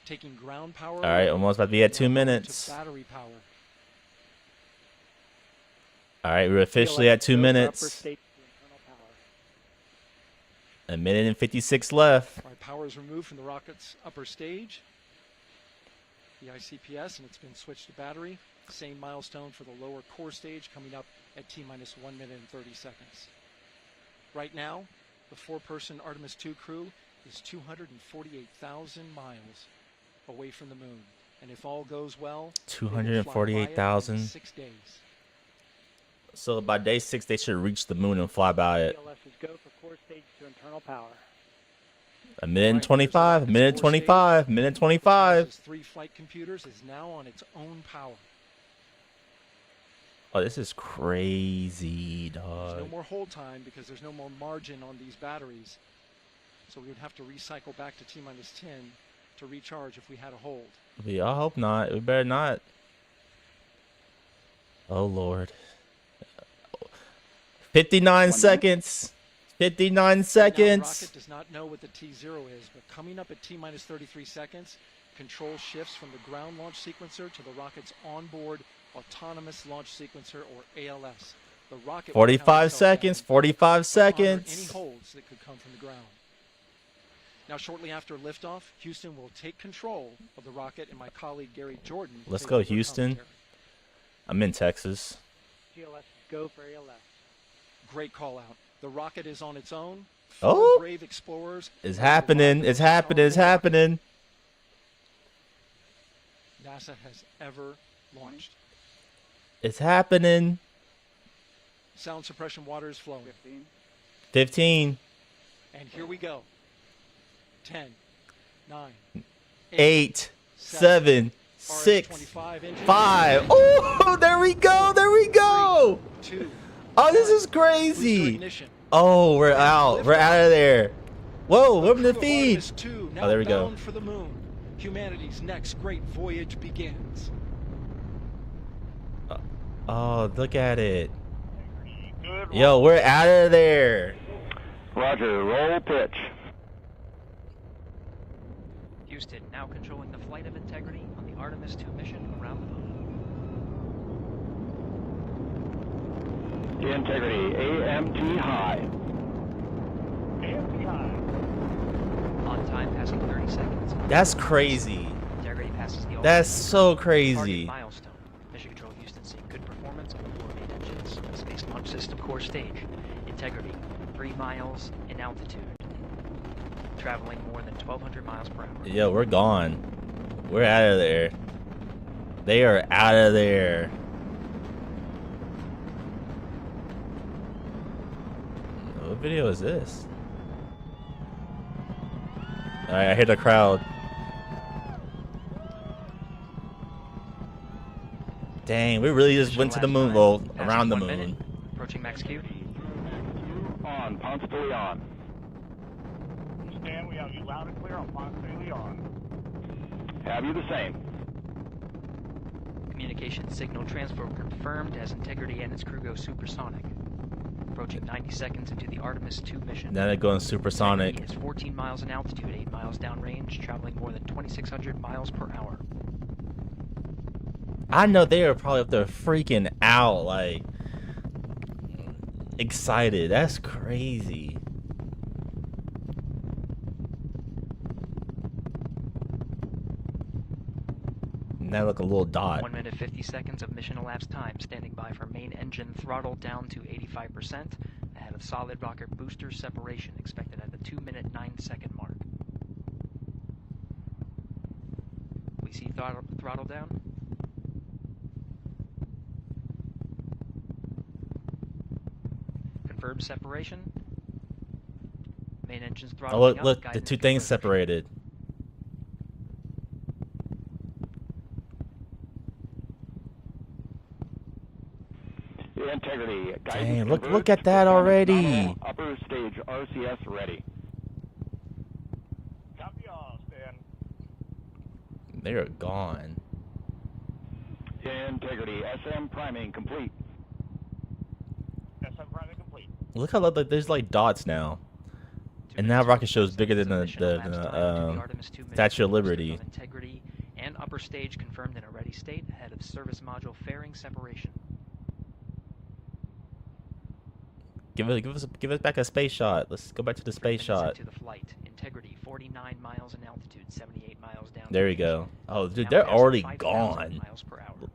taking ground power.
All right, almost about to be at 2 minutes.
To battery power.
All right, we're officially at 2 minutes.
Upper stage to internal power.
A minute and 56 left.
All right, power is removed from the rocket's upper stage, the ICPS, and it's been switched to battery. Same milestone for the lower core stage coming up at T-minus 1 minute and 30 seconds. Right now, the 4-person Artemis II crew is 248,000 miles away from the moon. And if all goes well,
248,000.
6 days.
So by day 6, they should reach the moon and fly by it.
GLS is go for core stage to internal power.
A minute and 25, a minute 25, minute 25.
3 flight computers is now on its own power.
Oh, this is crazy,
There's no
dog.
more hold time because there's no more margin on these batteries. So we would have to recycle back to T-minus 10 to recharge if we had a hold.
We all hope not. We better not. Oh, Lord. 59 seconds. 59
Now,
seconds.
the rocket does not know what the T0 is, but coming up at T-minus 33 seconds, control shifts from the ground launch sequencer to the rocket's onboard autonomous launch sequencer, or ALS. The rocket
45 seconds. 45
any
seconds.
holds that could come from the ground. Now, shortly after liftoff, Houston will take control of the rocket, and my colleague Gary Jordan. will
Let's
take
go,
over
Houston.
commentary.
I'm in Texas.
GLS is go for ALS.
Great call out. The rocket is on its own.
Oh.
4 brave explorers.
It's happening. It's happening. It's happening.
NASA has ever launched.
It's happening.
Sound suppression water is flowing.
15,
And here we go. 10, 9,
8, 7, 6, 5. Oh, there we go. There we go.
2.
Oh, this is crazy. Oh, we're out. We're out of there. Whoa, we're in the feed. Oh, there we go.
For the moon. Humanity's next great voyage begins.
Oh, look at it.
Good.
Yo, we're out of there.
Roger, roll pitch.
Houston, now controlling the flight of Integrity on the Artemis 2 mission around the moon.
Integrity, AMT high.
AMT high.
On time, passing 30 seconds.
That's crazy.
Integrity passes the
That's so
target
crazy.
milestone. Mission Control Houston seeing good performance on the 4 main engines. Space Launch System core stage. Integrity, 3 miles in altitude. Traveling more than 1,200 miles per hour.
Yo, we're gone. We're out of there. They are out of there. What video is this? Alright, I hear the crowd. Dang, we really just went to the moon. Well, around the moon.
Approaching max Q.
On, Ponce de Leon.
Stan, we have you loud and clear on Ponce de Leon.
Have you the same?
Communication signal transfer confirmed as Integrity and its crew go supersonic. Approaching 90 seconds into the Artemis 2 mission.
Now they're going supersonic.
Integrity is 14 miles in altitude, 8 miles downrange, traveling more than 2,600 miles per hour.
I know they are probably up there freaking out, like excited. That's crazy. Now look a little dot.
1 minute 50 seconds of mission elapsed time, standing by for main engine throttle down to 85%, ahead of solid rocket booster separation expected at the 2-minute 9-second mark. We see throttle down. Confirm separation. Main engine's
Oh,
throttling
look,
up.
the two things separated.
Integrity.
Dang, look at that already.
Upper stage RCS ready.
Copy all, Stan.
They are gone.
Integrity. SM priming complete.
SM priming complete.
Look how there's like dots now, and now rocket show is bigger than the Statue of Liberty.
Integrity and upper stage confirmed in a ready state ahead of service module fairing separation.
Give us back a space shot. Let's go back to the space shot.
To the flight. Integrity 49 miles in altitude, 78 miles down.
There we go. Oh, dude, they're already gone.
Miles per hour.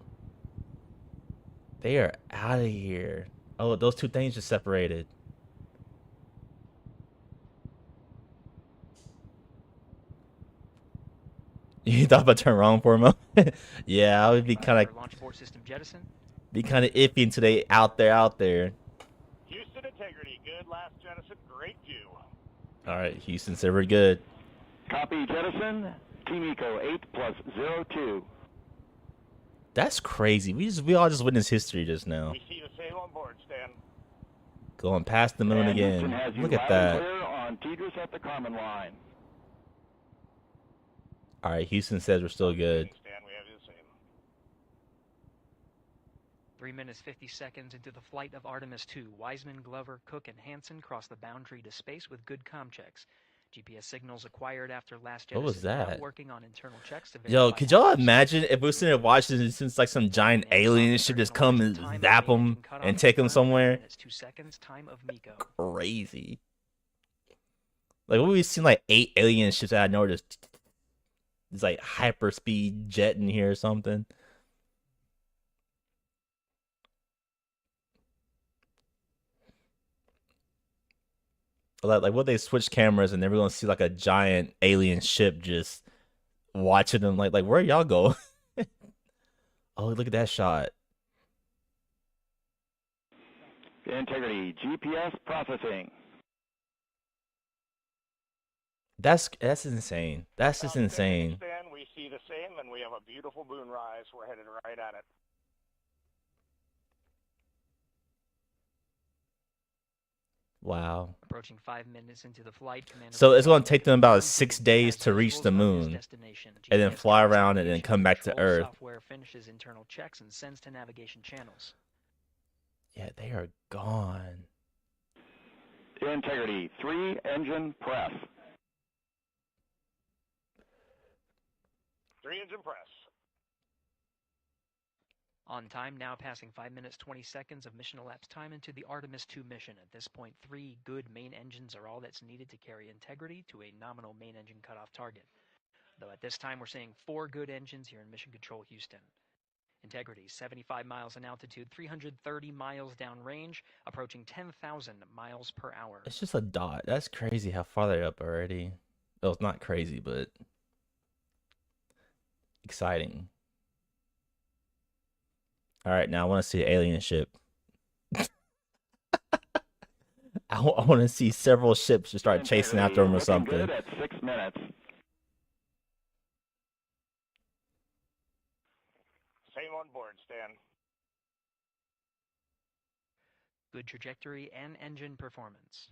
They are out of here. Oh, those two things just separated. You thought about turn wrong for a moment? Yeah, I would be kind of
launch board system jettison.
Be kind of iffy until they out there.
Houston Integrity, good last jettison, great view.
All right, Houston said we're good.
Copy jettison. Team Eco 8+02.
That's crazy. We all just witnessed history just now.
We see the same on board, Stan.
Going past the moon again. Look at that.
Clear on Tidris at the Carmen line.
All right, Houston says we're still good.
Stan, we have you the same.
3 minutes 50 seconds into the flight of Artemis 2, Wiseman, Glover, Cook, and Hansen crossed the boundary to space with good comm checks. GPS signals acquired after last jettison.
What was that?
Working on internal checks to
Yo, could y'all imagine if we were sitting there watching it since like some giant alien ship just come and zap them and take them somewhere?
2 seconds, time of Miko.
Crazy. Like we've seen like 8 alien ships out of nowhere just it's like hyperspeed jet in here or something. Like what they switch cameras and then we're gonna see like a giant alien ship just watching them like where y'all go? Oh, look at that shot.
Integrity GPS processing.
That's insane. That's just insane.
Stan, we see the same, and we have a beautiful moonrise. We're headed right at it.
Wow.
Approaching 5 minutes into the flight, Commander.
So it's going to take them about 6 days to reach the moon, and then fly around and then come back to Earth.
Software finishes internal checks and sends to navigation channels.
Yeah, they are gone.
Integrity, 3 engine press.
3 engine press.
On time, now passing 5 minutes 20 seconds of mission elapsed time into the Artemis II mission. At this point, 3 good main engines are all that's needed to carry Integrity to a nominal main engine cutoff target. Though at this time, we're seeing 4 good engines here in Mission Control Houston. Integrity, 75 miles in altitude, 330 miles downrange, approaching 10,000 miles per hour.
It's just a dot. That's crazy how far they're up already. Well, it's not crazy, but exciting. All right, now I want to see an alien ship. I want to see several ships just start chasing after them or something.
Good at 6 minutes.
Same on board, Stan.
Good trajectory and engine performance.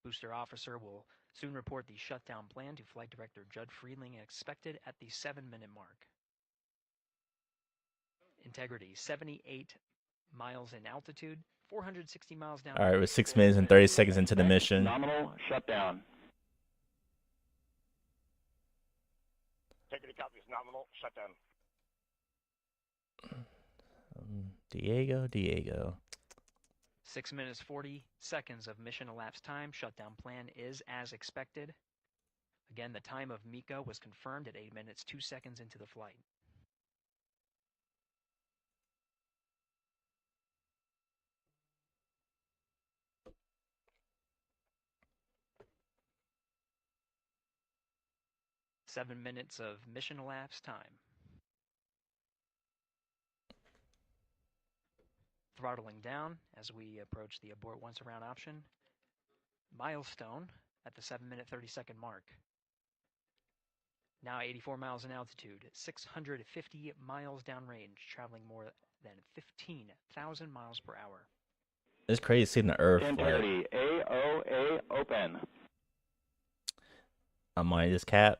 Booster officer will soon report the shutdown plan to Flight Director Judd Freeling, expected at the 7-minute mark. Integrity, 78 miles in altitude, 460 miles down.
All right, we're 6 minutes and 30 seconds into the mission.
Nominal shutdown.
Integrity copies, nominal shutdown.
Diego.
6 minutes 40 seconds of mission elapsed time. Shutdown plan is as expected. Again, the time of MECO was confirmed at 8 minutes 2 seconds into the flight. Seven minutes of mission elapsed time. Throttling down as we approach the abort once around option. Milestone at the 7-minute 30-second mark. Now 84 miles in altitude, 650 miles downrange, traveling more than 15,000 miles per hour.
It's crazy seeing the Earth.
Integrity, AOA open.
I might just cap.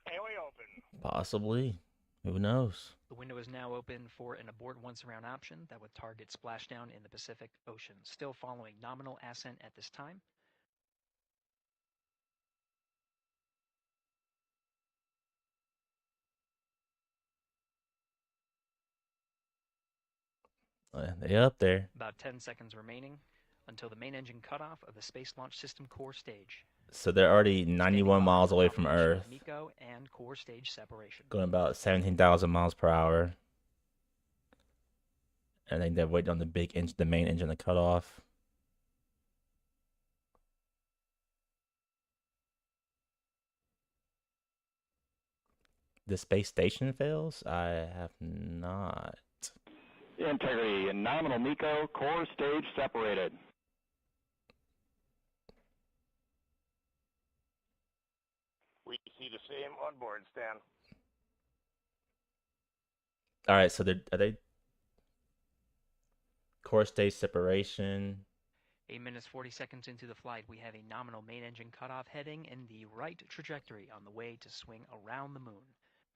AOA open.
Possibly. Who knows?
The window is now open for an abort once around option that would target splashdown in the Pacific Ocean. Still following nominal ascent at this time.
They up there.
About 10 seconds remaining until the main engine cutoff of the Space Launch System core stage.
So they're already 91 miles away from Earth.
MECO and core stage separation.
Going about 17,000 miles per hour. I think they're waiting on the big engine, the main engine to cut off. The space station fails? I have not.
Integrity and nominal MECO, core stage separated.
We see the same on board, Stan.
All right, so are they core stage separation?
8 minutes 40 seconds into the flight, we have a nominal main engine cutoff heading in the right trajectory on the way to swing around the moon.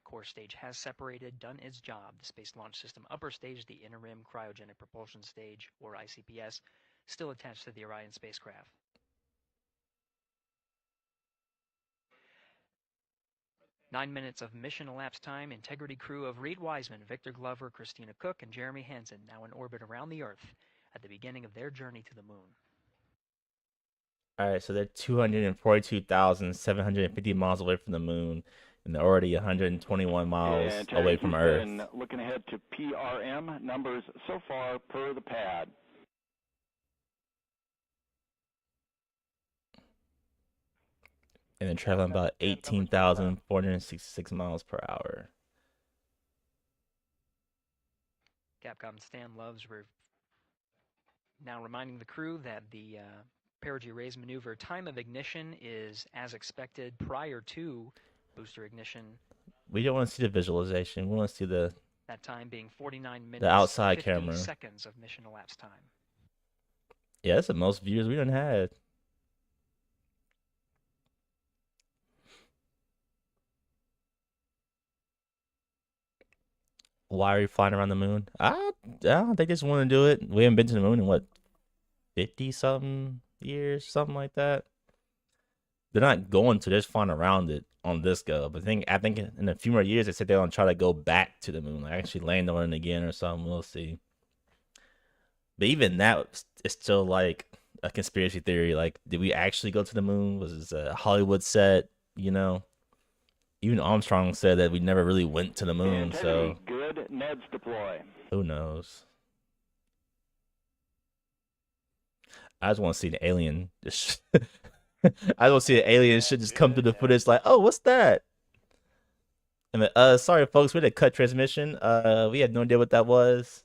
Core stage has separated, done its job. The Space Launch System upper stage, the interim cryogenic propulsion stage, or ICPS, still attached to the Orion spacecraft. Nine minutes of mission elapsed time. Integrity crew of Reed Wiseman, Victor Glover, Christina Cook, and Jeremy Hansen now in orbit around the Earth at the beginning of their journey to the moon.
All right, so they're 242,750 miles away from the moon, and they're already 121 miles away from Earth.
And looking ahead to PRM numbers so far per the pad.
And they're traveling about 18,466 miles per hour.
Capcom Stan Loves now reminding the crew that the perigee raise maneuver time of ignition is as expected prior to booster ignition.
We don't want to see the visualization. We want to see
that time being 49 minutes,
the outside
50
camera.
seconds of mission elapsed time.
Yeah, that's the most views we done had. Why are you flying around the moon? I don't they just want to do it. We haven't been to the moon in what, 50 something years, something like that. They're not going to, just flying around it on this go. But I think in a few more years they said they're gonna try to go back to the moon, like actually land on it again or something. We'll see. But even that is still like a conspiracy theory. Like, did we actually go to the moon? Was this a Hollywood set? You know, even Armstrong said that we never really went to the moon. So
good. Neds deploy.
Who knows? I just want to see the alien. I just want to see the alien shit just come through the footage. Like, oh, what's that? And sorry, folks, we had a cut transmission. We had no idea what that was.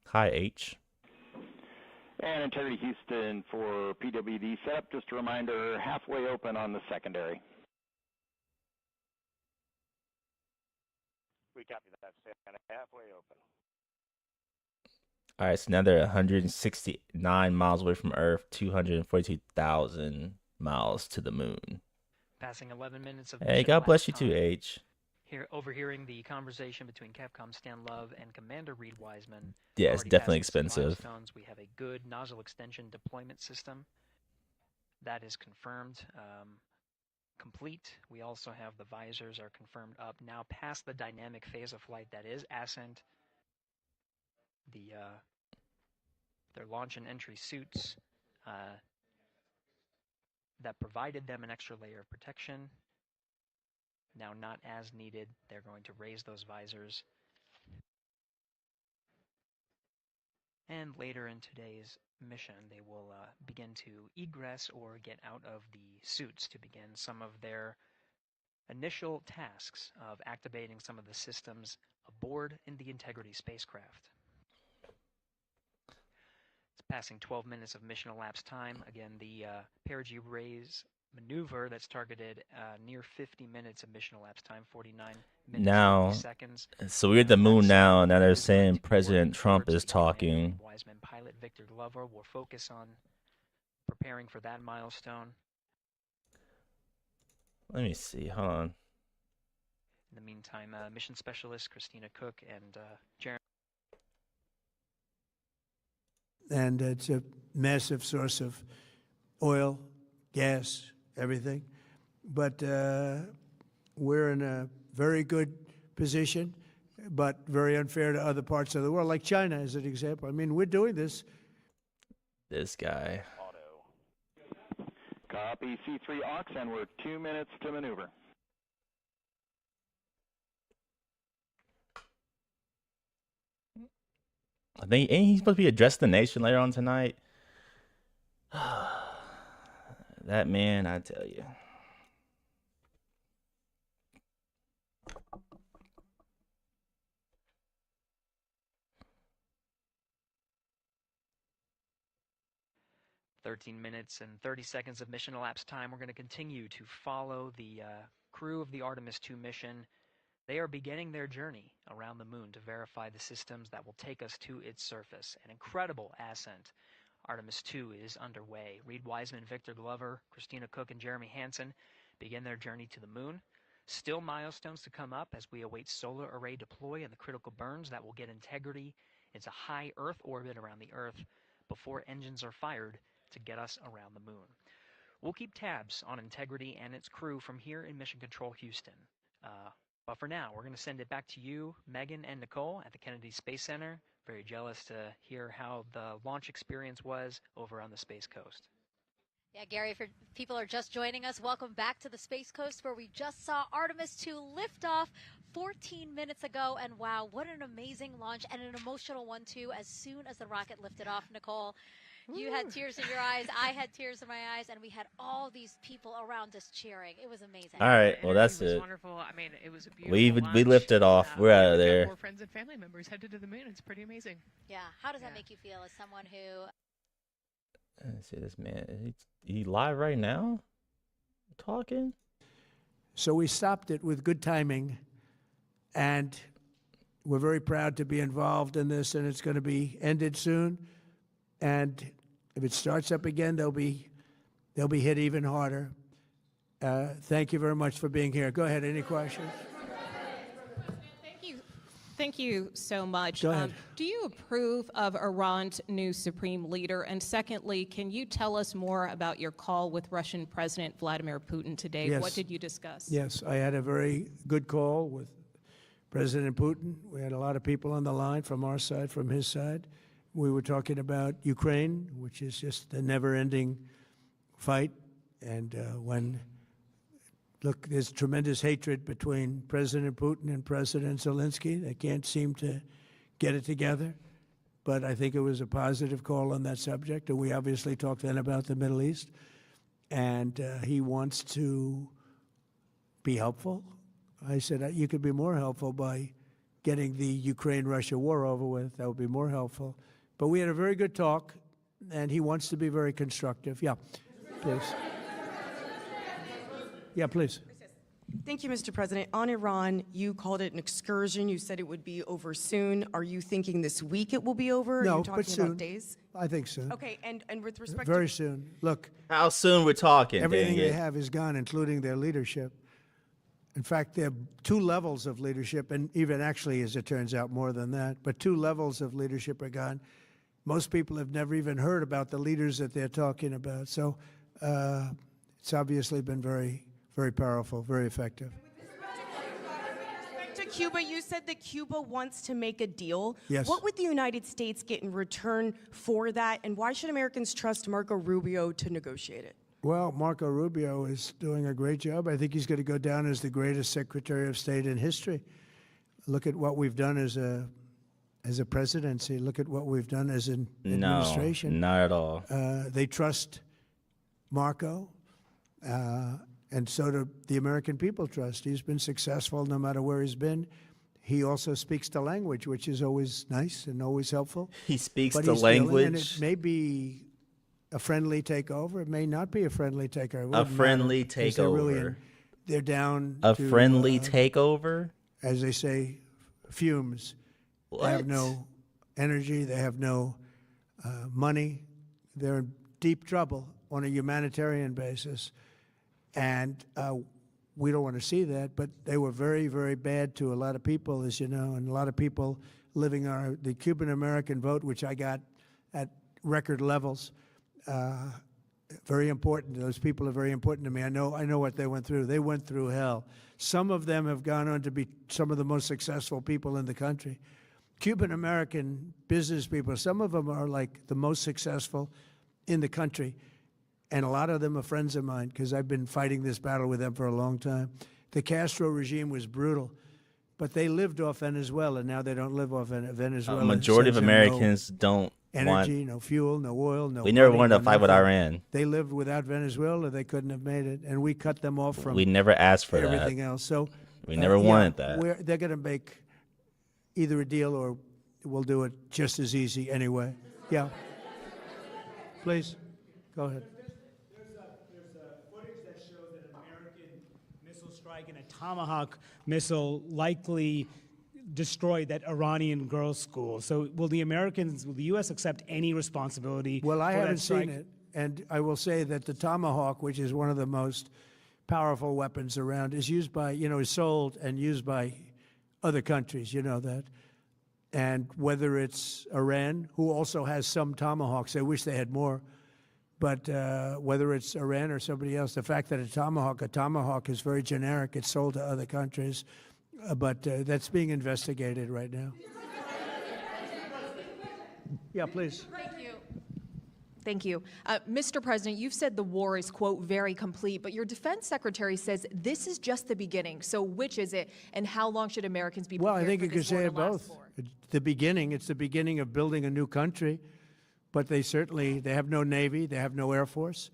Hi, H.
And Integrity Houston for PWD setup. Just a reminder, halfway open on the secondary.
We copy that. Stand halfway open.
All right, so now they're 169 miles away from Earth, 242,000 miles to the moon.
Passing 11 minutes of
Hey, God bless you too, H.
Overhearing the conversation between Capcom Stan Love and Commander Reed Wiseman.
Yeah, it's definitely expensive.
We have a good nozzle extension deployment system. That is confirmed, complete. We also have the visors are confirmed up. Now past the dynamic phase of flight, that is ascent. Their launch and entry suits that provided them an extra layer of protection. Now not as needed. They're going to raise those visors. And later in today's mission, they will begin to egress or get out of the suits to begin some of their initial tasks of activating some of the systems aboard in the Integrity spacecraft. It's passing 12 minutes of mission elapsed time. Again, the perigee raise maneuver that's targeted near 50 minutes of mission elapsed time, 49 minutes
now,
50 seconds.
So we're at the moon now, and now they're saying President Trump is talking.
Wiseman pilot Victor Glover will focus on preparing for that milestone.
Let me see. Hold on.
In the meantime, mission specialist Christina Cook and Jeremy.
And it's a massive source of oil, gas, everything. But we're in a very good position, but very unfair to other parts of the world, like China as an example. I mean, we're doing this.
This guy.
Copy C3 aux, and we're 2 minutes to maneuver.
I think ain't he supposed to be addressing the nation later on tonight? That man, I tell you.
"13 minutes and 30 seconds of mission elapsed time. We're going to continue to follow the crew of the Artemis II mission. They are beginning their journey around the moon to verify the systems that will take us to its surface. An incredible ascent. Artemis II is underway. Reed Wiseman, Victor Glover, Christina Cook, and Jeremy Hansen begin their journey to the moon. Still milestones to come up as we await solar array deploy and the critical burns that will get Integrity into high Earth orbit around the Earth before engines are fired to get us around the moon. We'll keep tabs on Integrity and its crew from here in Mission Control Houston. But for now, we're going to send it back to you, Megan and Nicole at the Kennedy Space Center. Very jealous to hear how the launch experience was over on the Space Coast.
Yeah, Gary, if people are just joining us, welcome back to the Space Coast, where we just saw Artemis II lift off 14 minutes ago. And wow, what an amazing launch, and an emotional one too. As soon as the rocket lifted off, Nicole, you had tears in your eyes, I had tears in my eyes, and we had all these people around us cheering. It was amazing.
All right, well, that's it.
Wonderful. I mean, it was a beautiful
we lifted off. We're out of there.
More friends and family members headed to the moon. It's pretty amazing.
Yeah. How does that make you feel as someone who?
Let's see this man. He live right now, talking.
So we stopped it with good timing, and we're very proud to be involved in this, and it's going to be ended soon. And if it starts up again, they'll be hit even harder. Thank you very much for being here. Go ahead. Any questions?
Thank you so much.
Go ahead.
Do you approve of Iran's new supreme leader? And secondly, can you tell us more about your call with Russian President Vladimir Putin today?
Yes.
What did you discuss?
Yes, I had a very good call with President Putin. We had a lot of people on the line from our side, from his side. We were talking about Ukraine, which is just a never-ending fight. And look, there's tremendous hatred between President Putin and President Zelensky. They can't seem to get it together. But I think it was a positive call on that subject. And we obviously talked then about the Middle East. And he wants to be helpful. I said, you could be more helpful by getting the Ukraine-Russia war over with. That would be more helpful. But we had a very good talk, and he wants to be very constructive. Yeah, please. Yeah, please.
Thank you, Mr. President. On Iran, you called it an excursion. You said it would be over soon. Are you thinking this week it will be over?
No,
Are you talking
but soon.
about days?
I think soon.
Okay, and with respect
Very
to...
soon. Look.
How soon we're talking?
Everything
dang
they
it.
have is gone, including their leadership. In fact, there are two levels of leadership, and even actually, as it turns out, more than that. But two levels of leadership are gone. Most people have never even heard about the leaders that they're talking about. So it's obviously been very, very powerful, very effective.
To Cuba, you said that Cuba wants to make a deal.
Yes.
What would the United States get in return for that, and why should Americans trust Marco Rubio to negotiate it?
Well, Marco Rubio is doing a great job. I think he's going to go down as the greatest Secretary of State in history. Look at what we've done as a presidency. Look at what we've done as an administration.
No, not at all.
They trust Marco, and so do the American people trust. He's been successful no matter where he's been. He also speaks the language, which is always nice and always helpful.
He speaks
But
the
he's willing,
language.
and it may be a friendly takeover. It may not be a friendly takeover. It
A
wouldn't
friendly
matter, 'cause they're really
takeover.
they're down
A
to,
friendly takeover?
as they say, fumes. They have
What?
no energy. They have no money. They're in deep trouble on a humanitarian basis. And we don't want to see that, but they were very, very bad to a lot of people, as you know, and a lot of people living the Cuban-American vote, which I got at record levels. Very important. Those people are very important to me. I know what they went through. They went through hell. Some of them have gone on to be some of the most successful people in the country. Cuban-American business people, some of them are like the most successful in the country. And a lot of them are friends of mine because I've been fighting this battle with them for a long time. The Castro regime was brutal, but they lived off Venezuela. Now they don't live off Venezuela.
A majority of
Sends them no
Americans don't
energy,
want.
no fuel, no oil, no
We never
money,
wanted
no
to fight with
nothing.
Iran.
They lived without Venezuela. They couldn't have made it, and we cut them off from
We never asked for that.
everything else. So
We never wanted that.
They're going to make either a deal or we'll do it just as easy anyway. Yeah. Please, go ahead.
Strike and a Tomahawk missile likely destroyed that Iranian girls' school. So will the U.S. accept any responsibility
Well, I
for that
haven't
strike?
seen it, and I will say that the Tomahawk, which is one of the most powerful weapons around, is used by, is sold and used by other countries, you know that. And whether it's Iran, who also has some Tomahawks, I wish they had more, but whether it's Iran or somebody else, the fact that a Tomahawk is very generic. It's sold to other countries, but that's being investigated right now. Yeah, please.
Thank you. Thank you. Mr. President, you've said the war is, quote, very complete, but your defense secretary says this is just the beginning. So which is it, and how long should Americans be prepared
Well, I think
for
you could
this war
say
to
it
last
both.
for?
It's the beginning of building a new country, but they have no Navy, they have no Air Force,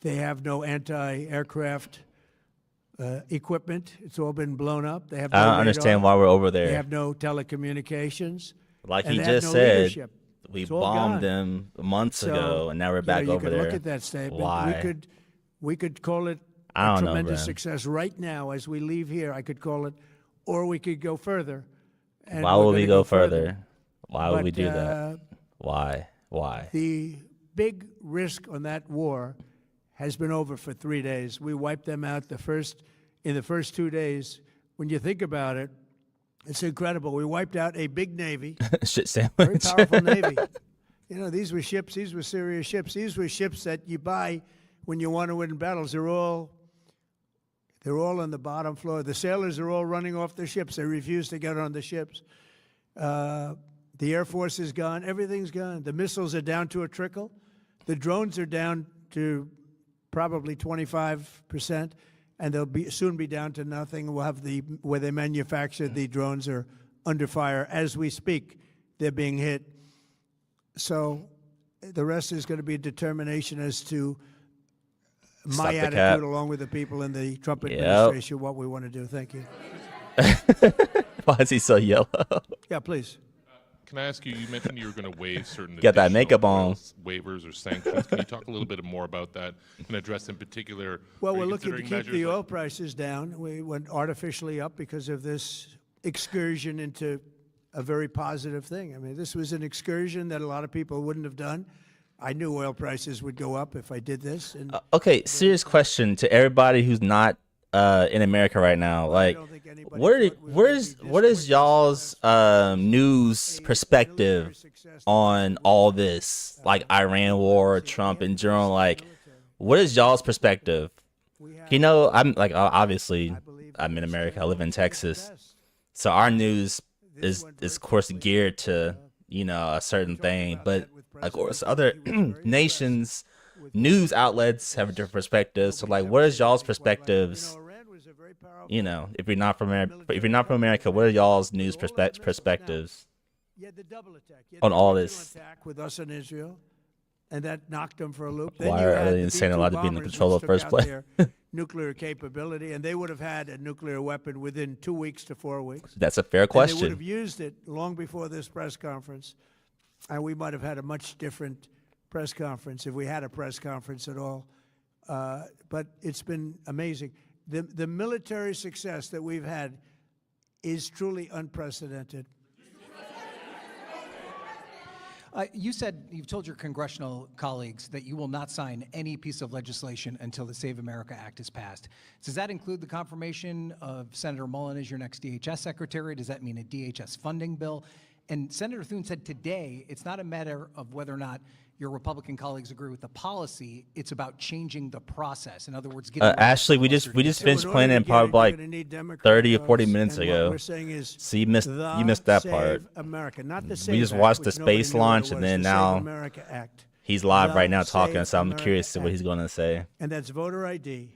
they have no anti-aircraft equipment. It's all been blown up. They have no
I don't
radar.
understand why we're over there.
They have no telecommunications.
Like
and
he
they have
just
no
said,
leadership.
we
It's all
bombed
gone.
them months ago, and now we're back
you
over
could
there.
Look at that statement.
Why?
We could call it
I
a
don't know,
tremendous
man.
success right now as we leave here. I could call it, or we could go further. And
Why
we're
would we
gonna
go further? Why would we
But,
do that? Why?
The big risk on that war has been over for 3 days. We wiped them out in the first 2 days. When you think about it, it's incredible. We wiped out a big navy,
Shit
very
sandwich.
powerful navy. You know, these were ships. These were serious ships. These were ships that you buy when you want to win battles. They're all on the bottom floor. The sailors are all running off their ships. They refuse to get on the ships. The Air Force is gone. Everything's gone. The missiles are down to a trickle. The drones are down to probably 25%, and they'll soon be down to nothing. We'll have where they manufacture the drones are under fire as we speak. They're being hit. So the rest is going to be determination as to
Stop
my
the
attitude,
cap.
along with the people in the Trump
Yep.
administration, what we want to do. Thank you.
Why is he so yellow?
Yeah, please.
Can I ask you? You mentioned you were going to waive certain
Got that
additional
makeup on.
waivers or sanctions. Can you talk a little bit more about that and address in particular?
Well,
are
we're
you
looking to
considering
keep the
measures
oil prices down. We went artificially up because of this excursion into a very positive thing. I mean, this was an excursion that a lot of people wouldn't have done. I knew oil prices would go up if I did this. And
Okay, serious question to everybody who's not in America right now. Like, what is y'all's news perspective on all this? Like Iran war, Trump in general. Like, what is y'all's perspective? You know, I'm like obviously I'm in America. I live in Texas, so our news is of course geared to a certain thing, but of course other nations news outlets have a different perspective. So like, what is y'all's perspectives? If you're not from America, what are y'all's news perspectives on all this?
Attack with us in Israel, and that knocked them for a loop.
Why are aliens saying allowed to be in the control of the first place?
Nuclear capability, and they would have had a nuclear weapon within 2 weeks to 4 weeks.
That's a fair
And
question.
they would have used it long before this press conference, and we might have had a much different press conference if we had a press conference at all. But it's been amazing. The military success that we've had is truly unprecedented.
You've told your congressional colleagues that you will not sign any piece of legislation until the Save America Act is passed. Does that include the confirmation of Senator Mullen as your next DHS secretary? Does that mean a DHS funding bill? And Senator Thune said today it's not a matter of whether or not your Republican colleagues agree with the policy. It's about changing the process. In other words, getting
Ashley, we just finished playing it probably like 30 or 40 minutes
And
ago.
what we're saying is
So you missed that
Save
part.
America, not the
We
Save
just
Act,
watched the
which nobody
space
knew what it
launch, and
was,
then
the Save
now
America Act.
he's live
The
right now talking.
Save
So I'm
America
curious to what
Act.
he's going to say.
And that's voter ID.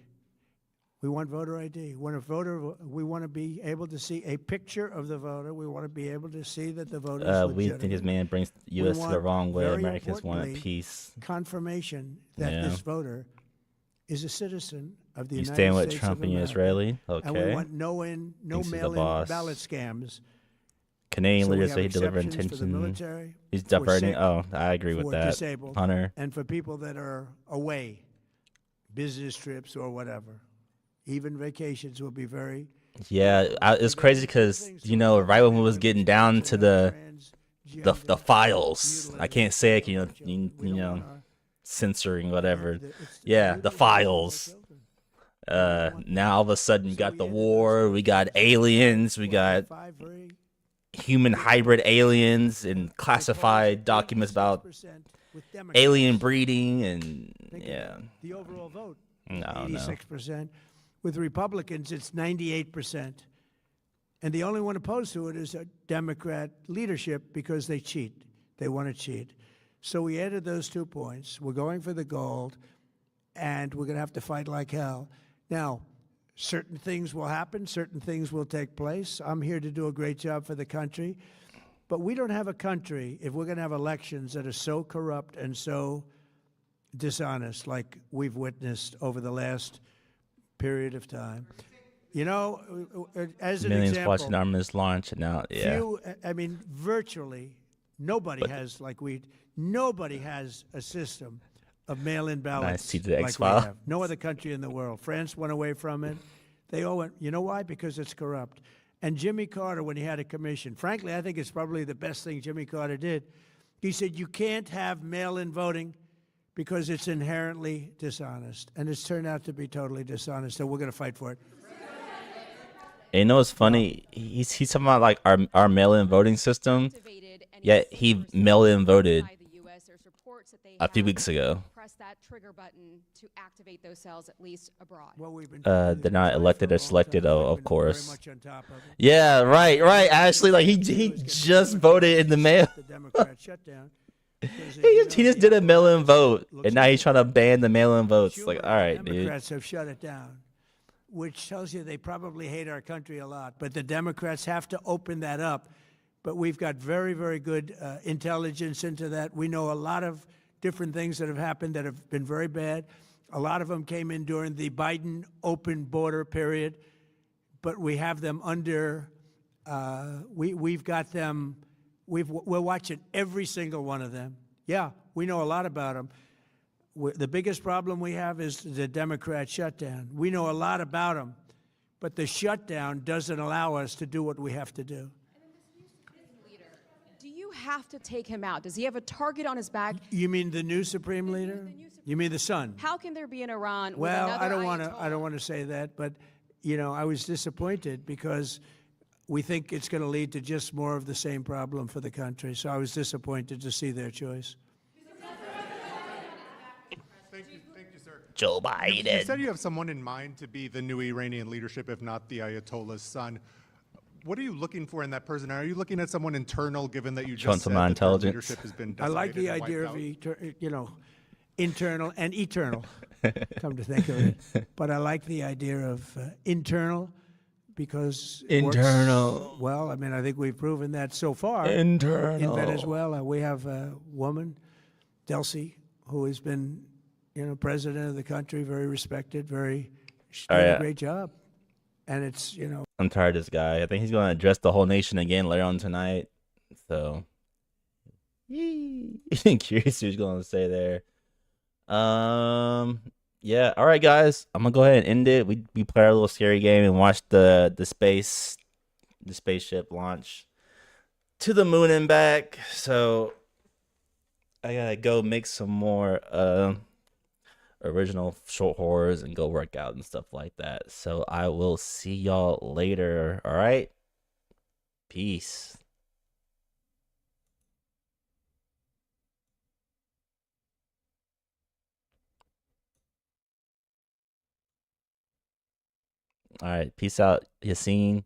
We want voter ID. We want to be able to see a picture of the voter. We want to be able to see that the voter is
We
legitimate.
think his man brings the
We
U.S. to the
want,
wrong way.
very
Americans want
importantly,
peace.
Confirmation that
Yeah.
this voter is a citizen of the
You
United
staying with
States
Trump
of
and you're
America.
Israeli?
And we
Okay.
want no
Thinks he's the
mail-in
boss.
ballot scams.
Canadian
So we
leader
have
said he delivered
exceptions for the
intention.
military,
He's
for
diverting.
sick,
Oh, I agree with
for
that.
disabled,
Hunter.
and for people that are away, business trips or whatever. Even vacations will be very.
Yeah, it's crazy because right when we was getting down to the files, I can't say it, censoring whatever. Yeah, the files. Now all of a sudden you got the war, we got aliens, we got human hybrid aliens and classified documents about alien breeding and yeah.
The overall vote,
No.
86%. With Republicans, it's 98%. And the only one opposed to it is a Democrat leadership because they cheat. They want to cheat. So we added those 2 points. We're going for the gold, and we're going to have to fight like hell. Now, certain things will happen. Certain things will take place. I'm here to do a great job for the country. But we don't have a country, if we're going to have elections that are so corrupt and so dishonest like we've witnessed over the last period of time. As an
Millions
example,
watching Artemis launch now. Yeah.
Virtually nobody has nobody has a system of mail-in ballots
see the
like
X-File.
we have. No other country in the world. France went away from it. They all went. You know why? Because it's corrupt. And Jimmy Carter, when he had a commission, frankly, I think it's probably the best thing Jimmy Carter did. He said, you can't have mail-in voting because it's inherently dishonest. And it's turned out to be totally dishonest, so we're going to fight for it.
And you know what's funny? He's talking about like our mail-in voting system. Yet he mail-in voted a few weeks ago.
Press that trigger button to activate those cells, at least abroad.
Well, we've been
They're not elected or selected, of course.
very much on top of it.
Yeah, right. Ashley, like he just voted in the mail.
The Democrat shutdown.
He just did a mail-in vote, and now he's trying to ban the mail-in votes. Like, all right, dude.
Democrats have shut it down, which tells you they probably hate our country a lot. But the Democrats have to open that up. But we've got very, very good intelligence into that. We know a lot of different things that have happened that have been very bad. A lot of them came in during the Biden open border period, but we have them under. We've got them. We're watching every single one of them. Yeah, we know a lot about them. The biggest problem we have is the Democrat shutdown. We know a lot about them, but the shutdown doesn't allow us to do what we have to do.
Do you have to take him out? Does he have a target on his back?
You mean the new supreme leader? You mean the son?
How can there be an Iran with
Well,
another
I don't want to say that, but I was disappointed because we think it's going to lead to just more of the same problem for the country. So I was disappointed to see their choice.
Thank you, sir.
Joe
You
Biden.
said you have someone in mind to be the new Iranian leadership, if not the Ayatollah's son. What are you looking for in that person? Are you looking at someone internal, given that you just said that their
intelligence.
leadership has been
I like the
decimated and
idea
wiped
of
out?
internal and eternal. Come to think of it, but I like the idea of internal because it works
Internal.
well, I mean, I think we've proven that so far.
Internal.
In Venezuela, we have a woman, Delcy, who has been, president of the country, very respected, she's doing a great job, and it's
I'm tired of this guy. I think he's going to address the whole nation again later on tonight. So, curious what he's going to say there. Yeah. All right, guys. I'm gonna go ahead and end it. We play our little scary game and watch the spaceship launch to the moon and back. So I gotta go make some more original short horrors and go work out and stuff like that. So I will see y'all later. All right. Peace. All right. Peace out, Yassine.